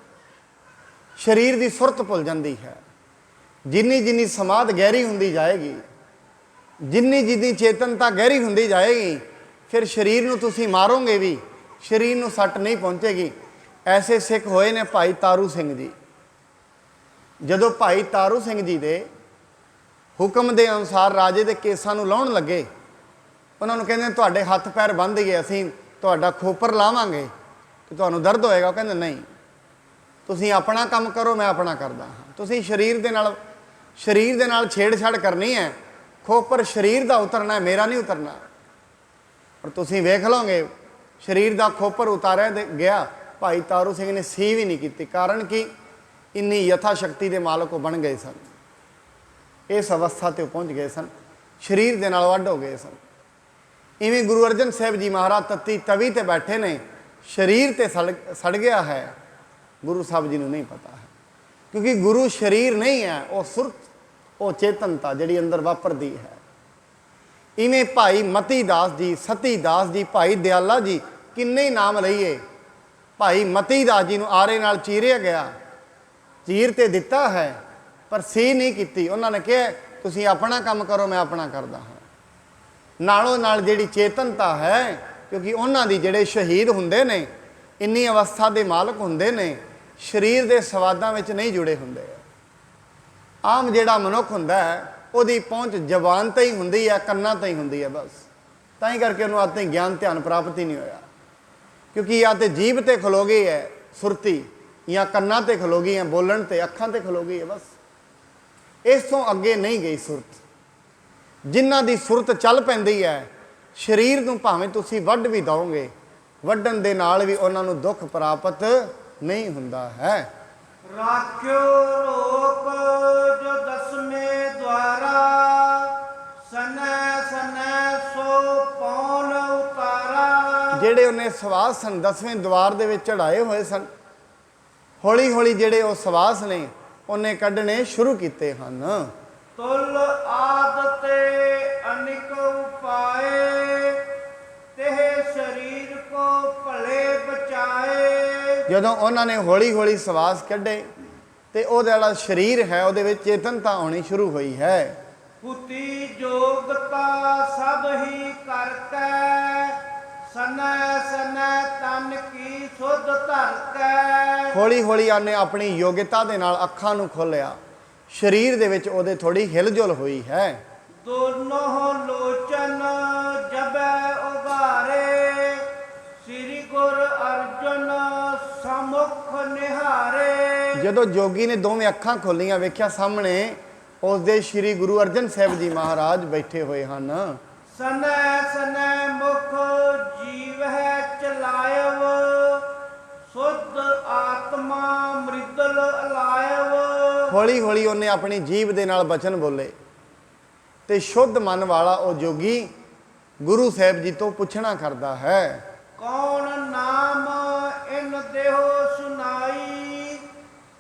ਸਰੀਰ ਦੀ ਸੁਰਤ ਭੁੱਲ ਜਾਂਦੀ ਹੈ। ਜਿੰਨੀ ਜਿੰਨੀ ਸਮਾਧ ਗਹਿਰੀ ਹੁੰਦੀ ਜਾਏਗੀ, ਜਿੰਨੀ ਜਿੰਨੀ ਚੇਤਨਤਾ ਗਹਿਰੀ ਹੁੰਦੀ ਜਾਏਗੀ, ਫਿਰ ਸਰੀਰ ਨੂੰ ਤੁਸੀਂ ਮਾਰੋਗੇ ਵੀ, ਸਰੀਰ ਨੂੰ ਸੱਟ ਨਹੀਂ ਪਹੁੰਚੇਗੀ। ਐਸੇ ਸਿੱਖ ਹੋਏ ਨੇ ਭਾਈ ਤਾਰੂ ਸਿੰਘ ਜੀ। ਜਦੋਂ ਭਾਈ ਤਾਰੂ ਸਿੰਘ ਜੀ ਦੇ ਹੁਕਮ ਦੇ ਅਨੁਸਾਰ ਰਾਜੇ ਦੇ ਕੇਸਾਂ ਨੂੰ ਲਾਉਣ ਲੱਗੇ, ਉਹਨਾਂ ਨੂੰ ਕਹਿੰਦੇ ਤੁਹਾਡੇ ਹੱਥ ਪੈਰ ਬੰਨ੍ਹ ਗਏ, ਅਸੀਂ ਤੁਹਾਡਾ ਖੋਪਰ ਲਾਵਾਂਗੇ ਤੇ ਤੁਹਾਨੂੰ ਦਰਦ ਹੋਏਗਾ। ਉਹ ਕਹਿੰਦੇ ਨਹੀਂ, ਤੁਸੀਂ ਆਪਣਾ ਕੰਮ ਕਰੋ, ਮੈਂ ਆਪਣਾ ਕਰਦਾ ਹਾਂ। ਤੁਸੀਂ ਸਰੀਰ ਦੇ ਨਾਲ ਛੇੜਛਾੜ ਕਰਨੀ ਹੈ, ਖੋਪਰ ਸਰੀਰ ਦਾ ਉਤਰਨਾ ਹੈ, ਮੇਰਾ ਨਹੀਂ ਉਤਰਨਾ। ਪਰ ਤੁਸੀਂ ਵੇਖ ਲਓਗੇ ਸਰੀਰ ਦਾ ਖੋਪਰ ਉਤਾਰਿਆ ਗਿਆ, ਭਾਈ ਤਾਰੂ ਸਿੰਘ ਨੇ ਸੀ ਵੀ ਨਹੀਂ ਕੀਤੀ। ਕਾਰਨ ਕਿ ਇੰਨੀ ਯਥਾ ਸ਼ਕਤੀ ਦੇ ਮਾਲਕ ਉਹ ਬਣ ਗਏ ਸਨ, ਇਸ ਅਵਸਥਾ 'ਤੇ ਉਹ ਪਹੁੰਚ ਗਏ ਸਨ, ਸਰੀਰ ਦੇ ਨਾਲ ਵੱਡ ਹੋ ਗਏ ਸਨ। ਇਵੇਂ ਗੁਰੂ ਅਰਜਨ ਸਾਹਿਬ ਜੀ ਮਹਾਰਾਜ ਤੱਤੀ ਤਵੀ 'ਤੇ ਬੈਠੇ ਨੇ, ਸਰੀਰ 'ਤੇ ਸੜ ਗਿਆ ਹੈ, ਗੁਰੂ ਸਾਹਿਬ ਜੀ ਨੂੰ ਨਹੀਂ ਪਤਾ ਹੈ। ਕਿਉਂਕਿ ਗੁਰੂ ਸਰੀਰ ਨਹੀਂ ਹੈ, ਉਹ ਸੁਰਤ, ਉਹ ਚੇਤਨਤਾ ਜਿਹੜੀ ਅੰਦਰ ਵਾਪਰਦੀ ਹੈ। ਇਵੇਂ ਭਾਈ ਮਤੀ ਦਾਸ ਜੀ, ਸਤੀ ਦਾਸ ਜੀ, ਭਾਈ ਦਿਆਲਾ ਜੀ, ਕਿੰਨੇ ਹੀ ਨਾਮ ਲਈਏ। ਭਾਈ ਮਤੀ ਦਾਸ ਜੀ ਨੂੰ ਆਰੇ ਨਾਲ ਚੀਰਿਆ ਗਿਆ, ਚੀਰ ਤੇ ਦਿੱਤਾ ਹੈ, ਪਰ ਸੀ ਨਹੀਂ ਕੀਤੀ। ਉਹਨਾਂ ਨੇ ਕਿਹਾ ਤੁਸੀਂ ਆਪਣਾ ਕੰਮ ਕਰੋ, ਮੈਂ ਆਪਣਾ ਕਰਦਾ ਹਾਂ। ਨਾਲੋਂ ਨਾਲ ਜਿਹੜੀ ਚੇਤਨਤਾ ਹੈ, ਕਿਉਂਕਿ ਉਹਨਾਂ ਦੀ ਜਿਹੜੇ ਸ਼ਹੀਦ ਹੁੰਦੇ ਨੇ, ਇੰਨੀ ਅਵਸਥਾ ਦੇ ਮਾਲਕ ਹੁੰਦੇ ਨੇ, ਸਰੀਰ ਦੇ ਸਵਾਦਾਂ ਵਿੱਚ ਨਹੀਂ ਜੁੜੇ ਹੁੰਦੇ। ਆਮ ਜਿਹੜਾ ਮਨੁੱਖ ਹੁੰਦਾ ਹੈ, ਉਹਦੀ ਪਹੁੰਚ ਜ਼ਬਾਨ 'ਤੇ ਹੀ ਹੁੰਦੀ ਹੈ, ਕੰਨਾਂ 'ਤੇ ਹੀ ਹੁੰਦੀ ਹੈ ਬਸ। ਤਾਂ ਹੀ ਕਰਕੇ ਉਹਨੂੰ ਆਤੇ ਗਿਆਨ ਧਿਆਨ ਪ੍ਰਾਪਤ ਹੀ ਨਹੀਂ ਹੋਇਆ। ਕਿਉਂਕਿ ਜਾਂ ਤਾਂ ਜੀਭ 'ਤੇ ਖਲੋ ਗਈ ਹੈ ਸੁਰਤੀ, ਜਾਂ ਕੰਨਾਂ 'ਤੇ ਖਲੋ ਗਈ ਹੈ ਬੋਲਣ 'ਤੇ, ਅੱਖਾਂ 'ਤੇ ਖਲੋ ਗਈ ਹੈ ਬਸ। ਇਸ ਤੋਂ ਅੱਗੇ ਨਹੀਂ ਗਈ ਸੁਰਤ। ਜਿਨ੍ਹਾਂ ਦੀ ਸੁਰਤ ਚੱਲ ਪੈਂਦੀ ਹੈ, ਸਰੀਰ ਨੂੰ ਭਾਵੇਂ ਤੁਸੀਂ ਵੱਢ ਵੀ ਦਿਓਗੇ, ਵੱਢਣ ਦੇ ਨਾਲ ਵੀ ਉਹਨਾਂ ਨੂੰ ਦੁੱਖ ਪ੍ਰਾਪਤ ਨਹੀਂ ਹੁੰਦਾ ਹੈ। ਰਾਖਿਓ ਰੋਕ ਜੋ 10ਵੇਂ ਦਵਾਰਾ, ਸਨੈ ਸਨੈ ਸੋ ਪੌਣ ਉਤਾਰਾ। ਜਿਹੜੇ ਉਹਨੇ ਸਵਾਸ ਸਨ 10ਵੇਂ ਦਵਾਰ ਦੇ ਵਿੱਚ ਚੜਾਏ ਹੋਏ ਸਨ, ਹੌਲੀ ਹੌਲੀ ਜਿਹੜੇ ਉਹ ਸਵਾਸ ਨੇ ਉਹਨੇ ਕੱਢਣੇ ਸ਼ੁਰੂ ਕੀਤੇ ਹਨ। ਤੁਲ ਆਦ ਤੇ ਅਨਿਕ ਉਪਾਏ, ਤੇ ਸਰੀਰ ਕੋ ਭਲੇ ਬਚਾਏ। ਜਦੋਂ ਉਹਨਾਂ ਨੇ ਹੌਲੀ ਹੌਲੀ ਸਵਾਸ ਕੱਢੇ ਤੇ ਉਹਦਾ ਜਿਹੜਾ ਸਰੀਰ ਹੈ ਉਹਦੇ ਵਿੱਚ ਚੇਤਨਤਾ ਆਉਣੀ ਸ਼ੁਰੂ ਹੋਈ ਹੈ। ਹੁਤੀ ਜੋਗਤਾ ਸਭ ਹੀ ਕਰਕੈ, ਸਨੈ ਸਨੈ ਤਨ ਧਰ ਕੈ ਹੌਲੀ ਹੌਲੀ ਉਹਨੇ ਆਪਣੀ ਯੋਗਤਾ ਦੇ ਨਾਲ ਅੱਖਾਂ ਨੂੰ ਖੋਲ੍ਹਿਆ। ਸਰੀਰ ਦੇ ਵਿੱਚ ਉਹਦੇ ਥੋੜੀ ਹਿਲਜੁਲ ਹੋਈ ਹੈ। ਦੋਨੋਂ ਲੋਚਨ ਜਬੈ ਉਗਾਰੇ ਸ੍ਰੀ ਗੁਰ ਅਰਜਨ ਸਮੁਖ ਨਿਹਾਰੇ। ਜਦੋਂ ਜੋਗੀ ਨੇ ਦੋਵੇਂ ਅੱਖਾਂ ਖੋਲੀਆਂ, ਵੇਖਿਆ ਸਾਹਮਣੇ ਉਸਦੇ ਸ੍ਰੀ ਗੁਰੂ ਅਰਜਨ ਸਾਹਿਬ ਜੀ ਮਹਾਰਾਜ ਬੈਠੇ ਹੋਏ ਹਨ। ਸਨੈ ਸਨੈ ਮੁਖ ਜੀਵ ਹੈ ਚਲਾਇਵ ਸੁਧ ਆਤਮਾ ਮ੍ਰਿਦਲ ਅਲਾਇਵ। ਹੌਲੀ ਹੌਲੀ ਉਹਨੇ ਆਪਣੀ ਜੀਭ ਦੇ ਨਾਲ ਬਚਨ ਬੋਲੇ ਤੇ ਸ਼ੁੱਧ ਮਨ ਵਾਲਾ ਉਹ ਜੋਗੀ ਗੁਰੂ ਸਾਹਿਬ ਜੀ ਤੋਂ ਪੁੱਛਣਾ ਕਰਦਾ ਹੈ। ਕੌਣ ਨਾਮ ਇਨ ਦੇਹੋ ਸੁਨਾਈ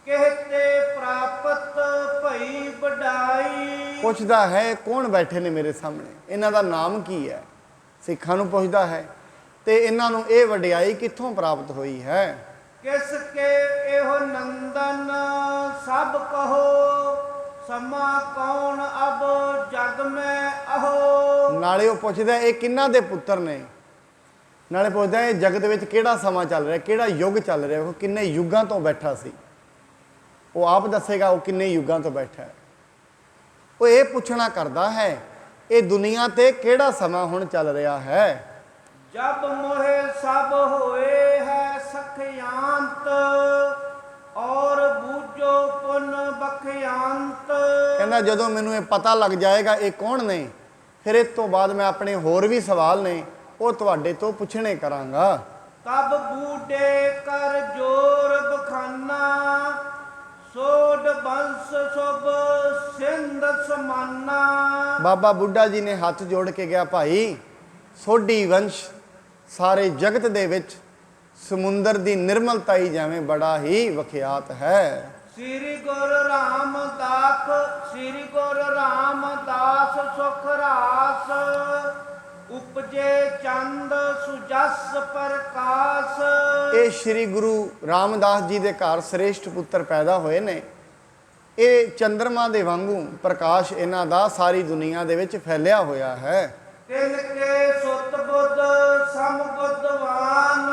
ਕਹਿਤੇ ਪ੍ਰਾਪਤ ਭਈ ਵਡਾਈ। ਪੁੱਛਦਾ ਹੈ ਕੌਣ ਬੈਠੇ ਨੇ ਮੇਰੇ ਸਾਹਮਣੇ, ਇਹਨਾਂ ਦਾ ਨਾਮ ਕੀ ਹੈ। ਸਿੱਖਾਂ ਨੂੰ ਪੁੱਛਦਾ ਹੈ ਤੇ ਇਹਨਾਂ ਨੂੰ ਇਹ ਵਡਿਆਈ ਕਿੱਥੋਂ ਪ੍ਰਾਪਤ ਹੋਈ ਹੈ। ਕਿਸ ਕੇ ਇਹੋ ਨੰਦਨ ਸਭ ਕਹੋ ਸਮਾ ਕੌਣ ਅਬ ਜਗ ਮੈਂ ਅਹੋ। ਨਾਲੇ ਉਹ ਪੁੱਛਦਾ ਇਹ ਕਿਹਨਾਂ ਦੇ ਪੁੱਤਰ ਨੇ, ਨਾਲੇ ਪੁੱਛਦਾ ਇਹ ਜਗਤ ਵਿੱਚ ਕਿਹੜਾ ਸਮਾਂ ਚੱਲ ਰਿਹਾ, ਕਿਹੜਾ ਯੁੱਗ ਚੱਲ ਰਿਹਾ, ਉਹ ਕਿੰਨੇ ਯੁੱਗਾਂ ਤੋਂ ਬੈਠਾ ਸੀ। ਉਹ ਆਪ ਦੱਸੇਗਾ ਉਹ ਕਿੰਨੇ ਯੁੱਗਾਂ ਤੋਂ ਬੈਠਾ ਹੈ। ਉਹ ਇਹ ਪੁੱਛਣਾ ਕਰਦਾ ਹੈ ਇਹ ਦੁਨੀਆ ਤੇ ਕਿਹੜਾ ਸਮਾਂ ਹੁਣ ਚੱਲ ਰਿਹਾ ਹੈ। ਜਬ ਮੋਹਿ ਸਭ ਹੋਏ ਹੈ ਸਖਿਆੰਤ ਔਰ ਬੂਝੋ ਪੁਨ ਬਖਿਆੰਤ। ਕਹਿੰਦਾ ਜਦੋਂ ਮੈਨੂੰ ਇਹ ਪਤਾ ਲੱਗ ਜਾਏਗਾ ਇਹ ਕੌਣ ਨੇ, ਫਿਰ ਇਸ ਤੋਂ ਬਾਅਦ ਮੈਂ ਆਪਣੇ ਹੋਰ ਵੀ ਸਵਾਲ ਨੇ ਉਹ ਤੁਹਾਡੇ ਤੋਂ ਪੁੱਛਣੇ ਕਰਾਂਗਾ। ਤਬ ਬੂਢੇ ਕਰ ਜੋਰ ਬਖਾਨਾ ਸੋਡ ਬੰਸ ਸੁਭ ਸਿੰਧ ਸਮਾਨਾ। ਬਾਬਾ ਬੁੱਢਾ ਜੀ ਨੇ ਹੱਥ ਜੋੜ ਕੇ ਗਿਆ, ਭਾਈ ਸੋਢੀ ਵੰਸ਼ ਸਾਰੇ ਜਗਤ ਦੇ ਵਿੱਚ ਸਮੁੰਦਰ ਦੀ ਨਿਰਮਲਤਾ ਹੀ ਜਿਵੇਂ ਬੜਾ ਹੀ ਵਖਿਆਤ ਹੈ। ਸ੍ਰੀ ਗੁਰ ਰਾਮਦਾਸ ਸ੍ਰੀ ਗੁਰ ਰਾਮਦਾਸ ਸੁਖ ਰਾਸ ਉਪਜੇ ਚੰਦ ਸੁਜਸ ਪ੍ਰਕਾਸ਼। ਇਹ ਸ੍ਰੀ ਗੁਰੂ ਰਾਮਦਾਸ ਜੀ ਦੇ ਘਰ ਸ੍ਰੇਸ਼ਟ ਪੁੱਤਰ ਪੈਦਾ ਹੋਏ ਨੇ। ਇਹ ਚੰਦਰਮਾ ਦੇ ਵਾਂਗੂ ਪ੍ਰਕਾਸ਼ ਇਹਨਾਂ ਦਾ ਸਾਰੀ ਦੁਨੀਆ ਦੇ ਵਿੱਚ ਫੈਲਿਆ ਹੋਇਆ ਹੈ। ਤਿਨ ਕੇ ਸੁਤ ਬੁੱਧ ਸਮ ਬੁੱਧਵਾਨ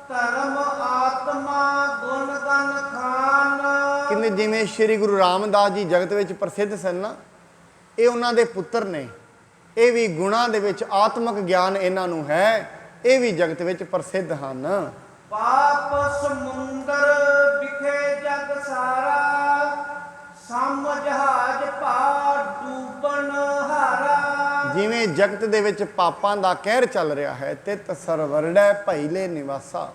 ਧਰਮ ਆਤਮਾ ਗੁਣ ਗਨ ਖਾਨ। ਕਿੰਨੇ ਜਿਵੇਂ ਸ੍ਰੀ ਗੁਰੂ ਰਾਮਦਾਸ ਜੀ ਜਗਤ ਵਿੱਚ ਪ੍ਰਸਿੱਧ ਸਨ ਨਾ, ਇਹ ਉਹਨਾਂ ਦੇ ਪੁੱਤਰ ਨੇ। ਇਹ ਵੀ ਗੁਣਾਂ ਦੇ ਵਿੱਚ ਆਤਮਿਕ ਗਿਆਨ ਇਹਨਾਂ ਨੂੰ ਹੈ, ਇਹ ਵੀ ਜਗਤ ਵਿੱਚ ਪ੍ਰਸਿੱਧ ਹਨ। ਪਾਪ ਸਮੁੰਦਰ ਵਿਖੇ ਜਗ ਸਾਰਾ ਸਮ ਜਹਾਜ ਪਾ ਡੂਬਣ ਹਾਰਾ। ਜਿਵੇਂ ਜਗਤ ਦੇ ਵਿੱਚ ਪਾਪਾਂ ਦਾ ਕਹਿਰ ਚੱਲ ਰਿਹਾ ਹੈ, ਤਿਤ ਸਰਵਰੜੈ ਭਈਲੇ ਨਿਵਾਸਾ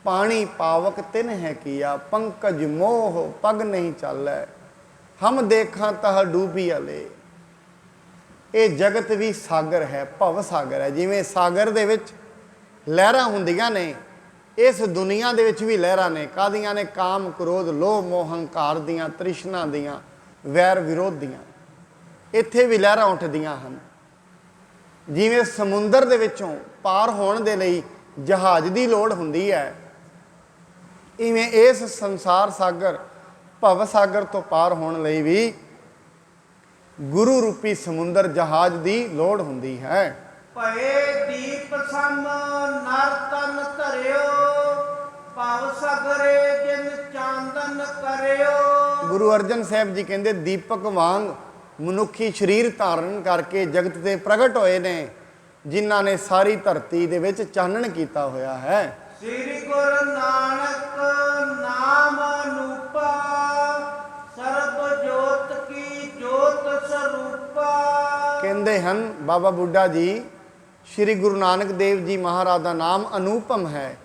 ਪਾਣੀ ਪਾਵਕ ਤਿਨ ਹੈ ਕੀਆ ਪੰਕਜ ਮੋਹ ਪਗ ਨਹੀਂ ਚਾਲੈ ਹਮ ਦੇਖਾਂ ਤਹ ਡੂਬੀ ਅਲੇ। ਇਹ ਜਗਤ ਵੀ ਸਾਗਰ ਹੈ, ਭਵ ਸਾਗਰ ਹੈ। ਜਿਵੇਂ ਸਾਗਰ ਦੇ ਵਿੱਚ ਲਹਿਰਾਂ ਹੁੰਦੀਆਂ ਨੇ, ਇਸ ਦੁਨੀਆ ਦੇ ਵਿੱਚ ਵੀ ਲਹਿਰਾਂ ਨੇ। ਕਾਹਦੀਆਂ ਨੇ? ਕਾਮ ਕ੍ਰੋਧ ਲੋਭ ਮੋਹ ਹੰਕਾਰ ਦੀਆਂ, ਤ੍ਰਿਸ਼ਨਾ ਦੀਆਂ, ਵੈਰ ਵਿਰੋਧ ਦੀਆਂ। ਇੱਥੇ ਵੀ ਲਹਿਰਾਂ ਉੱਠਦੀਆਂ ਹਨ। ਜਿਵੇਂ ਸਮੁੰਦਰ ਦੇ ਵਿੱਚੋਂ ਪਾਰ ਹੋਣ ਦੇ ਲਈ ਜਹਾਜ਼ ਦੀ ਲੋੜ ਹੁੰਦੀ ਹੈ, ਇਵੇਂ ਇਸ ਸੰਸਾਰ ਸਾਗਰ ਭਵ ਸਾਗਰ ਤੋਂ ਪਾਰ ਹੋਣ ਲਈ ਵੀ ਗੁਰੂ ਰੂਪੀ ਸਮੁੰਦਰ ਜਹਾਜ਼ ਦੀ ਲੋੜ ਹੁੰਦੀ ਹੈ। ਭਏ ਦੀਪ ਸਮ ਨਰ ਤਨ ਧਰਿਓ ਭਵ ਸਗਰੇ ਜਿਨ ਚਾਂਦਨ ਕਰਿਓ। ਗੁਰੂ ਅਰਜਨ ਸਾਹਿਬ ਜੀ ਕਹਿੰਦੇ ਦੀਪਕ ਵਾਂਗ ਮਨੁੱਖੀ ਸਰੀਰ ਧਾਰਨ ਕਰਕੇ ਜਗਤ ਤੇ ਪ੍ਰਗਟ ਹੋਏ ਨੇ, ਜਿਨ੍ਹਾਂ ਨੇ ਸਾਰੀ ਧਰਤੀ ਦੇ ਵਿੱਚ ਚਾਨਣ ਕੀਤਾ ਹੋਇਆ ਹੈ। ਸ੍ਰੀ ਗੁਰੂ ਨਾਨਕ ਨਾਮ ਅਨੂਪਾ ਸਰਬ ਜੋਤ ਕੀ ਜੋਤ ਸਰੂਪਾ। ਕਹਿੰਦੇ ਹਨ ਬਾਬਾ ਬੁੱਢਾ ਜੀ, ਸ੍ਰੀ ਗੁਰੂ ਨਾਨਕ ਦੇਵ ਜੀ ਮਹਾਰਾਜ ਦਾ ਨਾਮ ਅਨੂਪਮ ਹੈ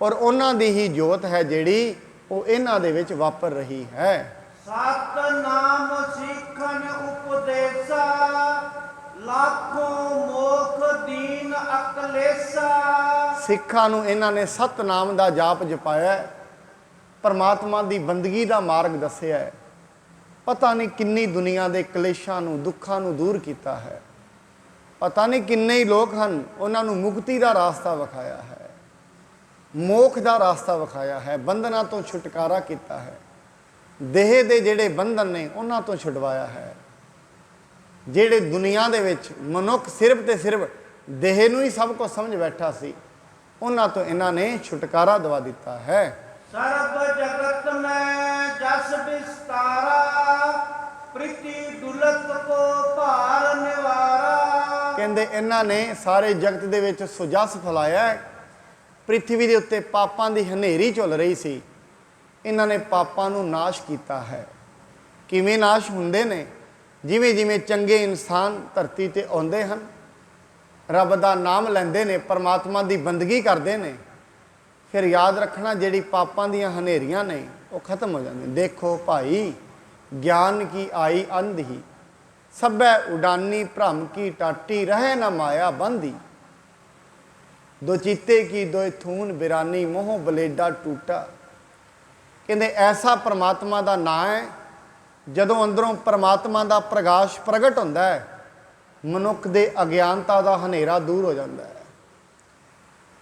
ਔਰ ਉਹਨਾਂ ਦੀ ਹੀ ਜੋਤ ਹੈ ਜਿਹੜੀ ਉਹ ਇਹਨਾਂ ਦੇ ਵਿੱਚ ਵਾਪਰ ਰਹੀ ਹੈ। ਸਤ ਨਾਮ ਸਿੱਖਨ ਉਪਦੇਸਾ ਲੱਖੋਂ ਮੋਖ ਦੀਨ ਅਕਲੇਸਾ। ਸਿੱਖਾਂ ਨੂੰ ਇਹਨਾਂ ਨੇ ਸਤਨਾਮ ਦਾ ਜਾਪ ਜਪਾਇਆ ਹੈ, ਪਰਮਾਤਮਾ ਦੀ ਬੰਦਗੀ ਦਾ ਮਾਰਗ ਦੱਸਿਆ ਹੈ। ਪਤਾ ਨਹੀਂ ਕਿੰਨੀ ਦੁਨੀਆ ਦੇ ਕਲੇਸ਼ਾਂ ਨੂੰ ਦੁੱਖਾਂ ਨੂੰ ਦੂਰ ਕੀਤਾ ਹੈ। ਪਤਾ ਨਹੀਂ ਕਿੰਨੇ ਹੀ ਲੋਕ ਹਨ ਉਹਨਾਂ ਨੂੰ ਮੁਕਤੀ ਦਾ ਰਾਸਤਾ ਵਿਖਾਇਆ ਹੈ, ਮੋਖ ਦਾ ਰਾਸਤਾ ਵਿਖਾਇਆ ਹੈ, ਬੰਧਨਾਂ ਤੋਂ ਛੁਟਕਾਰਾ ਕੀਤਾ ਹੈ। ਦੇਹ ਦੇ ਜਿਹੜੇ ਬੰਧਨ ਨੇ ਉਹਨਾਂ ਤੋਂ ਛੁਡਵਾਇਆ ਹੈ। ਜਿਹੜੇ ਦੁਨੀਆ ਦੇ ਵਿੱਚ ਮਨੁੱਖ ਸਿਰਫ ਤੇ ਸਿਰਫ ਦੇਹ ਨੂੰ ਹੀ ਸਭ ਕੁਝ ਸਮਝ ਬੈਠਾ ਸੀ, ਉਹਨਾਂ ਤੋਂ ਇਹਨਾਂ ਨੇ ਛੁਟਕਾਰਾ ਦਵਾ ਦਿੱਤਾ ਹੈ। ਸਰਬ ਜਗਤ ਮੈਂ ਜਸ ਵਿਸਤਾਰਾ ਪ੍ਰੀਤੀ ਦੁਲਤ ਕੋ ਭਾਰ ਨਿਵਾਰਾ। ਕਹਿੰਦੇ ਇਹਨਾਂ ਨੇ ਸਾਰੇ ਜਗਤ ਦੇ ਵਿੱਚ ਸੁਜਸ ਫੈਲਾਇਆ ਹੈ। ਪ੍ਰਿਥਵੀ ਦੇ ਉੱਤੇ ਪਾਪਾਂ ਦੀ ਹਨੇਰੀ ਝੁੱਲ ਰਹੀ ਸੀ, ਇਹਨਾਂ ਨੇ ਪਾਪਾਂ ਨੂੰ ਨਾਸ਼ ਕੀਤਾ ਹੈ। ਕਿਵੇਂ ਨਾਸ਼ ਹੁੰਦੇ ਨੇ? ਜਿਵੇਂ ਜਿਵੇਂ ਚੰਗੇ ਇਨਸਾਨ ਧਰਤੀ ਤੇ ਆਉਂਦੇ ਹਨ, ਰੱਬ ਦਾ ਨਾਮ ਲੈਂਦੇ ਨੇ, ਪਰਮਾਤਮਾ ਦੀ ਬੰਦਗੀ ਕਰਦੇ ਨੇ, ਫਿਰ ਯਾਦ ਰੱਖਣਾ ਜਿਹੜੀ ਪਾਪਾਂ ਦੀਆਂ ਹਨੇਰੀਆਂ ਨੇ ਉਹ ਖਤਮ ਹੋ ਜਾਂਦੀਆਂ। ਦੇਖੋ ਭਾਈ, ਗਿਆਨ ਕੀ ਆਈ ਅੰਧੀ, ਸਭੈ ਉਡਾਨੀ ਭ੍ਰਮ ਕੀ ਟਾਟੀ, ਰਹੇ ਨਾ ਮਾਇਆ ਬੰਦੀ। ਦੋ ਚੀਤੇ ਕੀ ਦੋਇ ਥੂਨ ਬਿਰਾਨੀ, ਮੋਹ ਬਲੇਡਾ ਟੂਟਾ। ਕਹਿੰਦੇ ਐਸਾ ਪਰਮਾਤਮਾ ਦਾ ਨਾਂ ਹੈ, ਜਦੋਂ ਅੰਦਰੋਂ ਪਰਮਾਤਮਾ ਦਾ ਪ੍ਰਕਾਸ਼ ਪ੍ਰਗਟ ਹੁੰਦਾ ਹੈ, ਮਨੁੱਖ ਦੇ ਅਗਿਆਨਤਾ ਦਾ ਹਨੇਰਾ ਦੂਰ ਹੋ ਜਾਂਦਾ ਹੈ।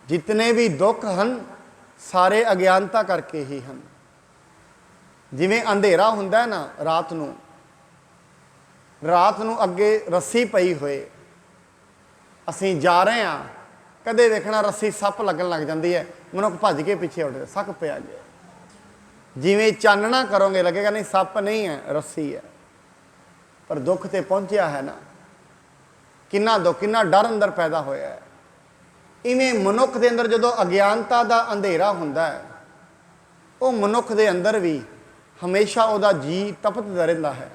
ਜਿਤਨੇ ਵੀ ਦੁੱਖ ਹਨ ਸਾਰੇ ਅਗਿਆਨਤਾ ਕਰਕੇ ਹੀ ਹਨ। ਜਿਵੇਂ ਅੰਧੇਰਾ ਹੁੰਦਾ ਹੈ ਨਾ, ਰਾਤ ਨੂੰ ਅੱਗੇ ਰੱਸੀ ਪਈ ਹੋਏ, ਅਸੀਂ ਜਾ ਰਹੇ ਹਾਂ, ਕਦੇ ਵੇਖਣਾ ਰੱਸੀ ਸੱਪ ਲੱਗਣ ਲੱਗ ਜਾਂਦੀ ਹੈ, ਮਨੁੱਖ ਭੱਜ ਕੇ ਪਿੱਛੇ ਉੱਠਦਾ, ਸੱਪ ਪਿਆ ਗਿਆ। ਜਿਵੇਂ ਚਾਨਣਾ ਕਰੋਗੇ ਲੱਗੇਗਾ ਨਹੀਂ ਸੱਪ ਨਹੀਂ ਹੈ, ਰੱਸੀ ਹੈ। ਪਰ ਦੁੱਖ ਤੇ ਪਹੁੰਚਿਆ ਹੈ ਨਾ, ਕਿੰਨਾ ਦੁੱਖ, ਕਿੰਨਾ ਡਰ ਅੰਦਰ ਪੈਦਾ ਹੋਇਆ ਹੈ। ਇਵੇਂ ਮਨੁੱਖ ਦੇ ਅੰਦਰ ਜਦੋਂ ਅਗਿਆਨਤਾ ਦਾ ਅੰਧੇਰਾ ਹੁੰਦਾ ਹੈ, ਉਹ ਮਨੁੱਖ ਦੇ ਅੰਦਰ ਵੀ ਹਮੇਸ਼ਾ ਉਹਦਾ ਜੀ ਤਪਦਾ ਰਹਿੰਦਾ ਹੈ।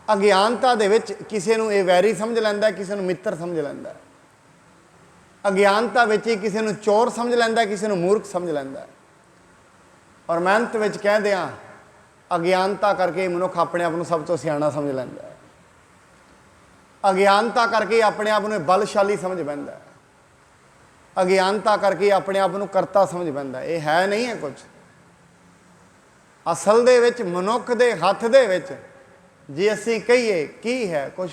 ਅਗਿਆਨਤਾ ਦੇ ਵਿੱਚ ਕਿਸੇ ਨੂੰ ਇਹ ਵੈਰੀ ਸਮਝ ਲੈਂਦਾ, ਕਿਸੇ ਨੂੰ ਮਿੱਤਰ ਸਮਝ ਲੈਂਦਾ। ਅਗਿਆਨਤਾ ਵਿੱਚ ਹੀ ਕਿਸੇ ਨੂੰ ਚੋਰ ਸਮਝ ਲੈਂਦਾ, ਕਿਸੇ ਨੂੰ ਮੂਰਖ ਸਮਝ ਲੈਂਦਾ। ਔਰ ਮਿਹਨਤ ਵਿੱਚ ਕਹਿੰਦੇ ਆ, ਅਗਿਆਨਤਾ ਕਰਕੇ ਮਨੁੱਖ ਆਪਣੇ ਆਪ ਨੂੰ ਸਭ ਤੋਂ ਸਿਆਣਾ ਸਮਝ ਲੈਂਦਾ। ਅਗਿਆਨਤਾ ਕਰਕੇ ਆਪਣੇ ਆਪ ਨੂੰ ਬਲਸ਼ਾਲੀ ਸਮਝ ਪੈਂਦਾ। ਅਗਿਆਨਤਾ ਕਰਕੇ ਆਪਣੇ ਆਪ ਨੂੰ ਕਰਤਾ ਸਮਝ ਪੈਂਦਾ। ਇਹ ਹੈ ਨਹੀਂ ਹੈ ਕੁਝ। ਅਸਲ ਦੇ ਵਿੱਚ ਮਨੁੱਖ ਦੇ ਹੱਥ ਦੇ ਵਿੱਚ ਜੇ ਅਸੀਂ ਕਹੀਏ ਕੀ ਹੈ, ਕੁਝ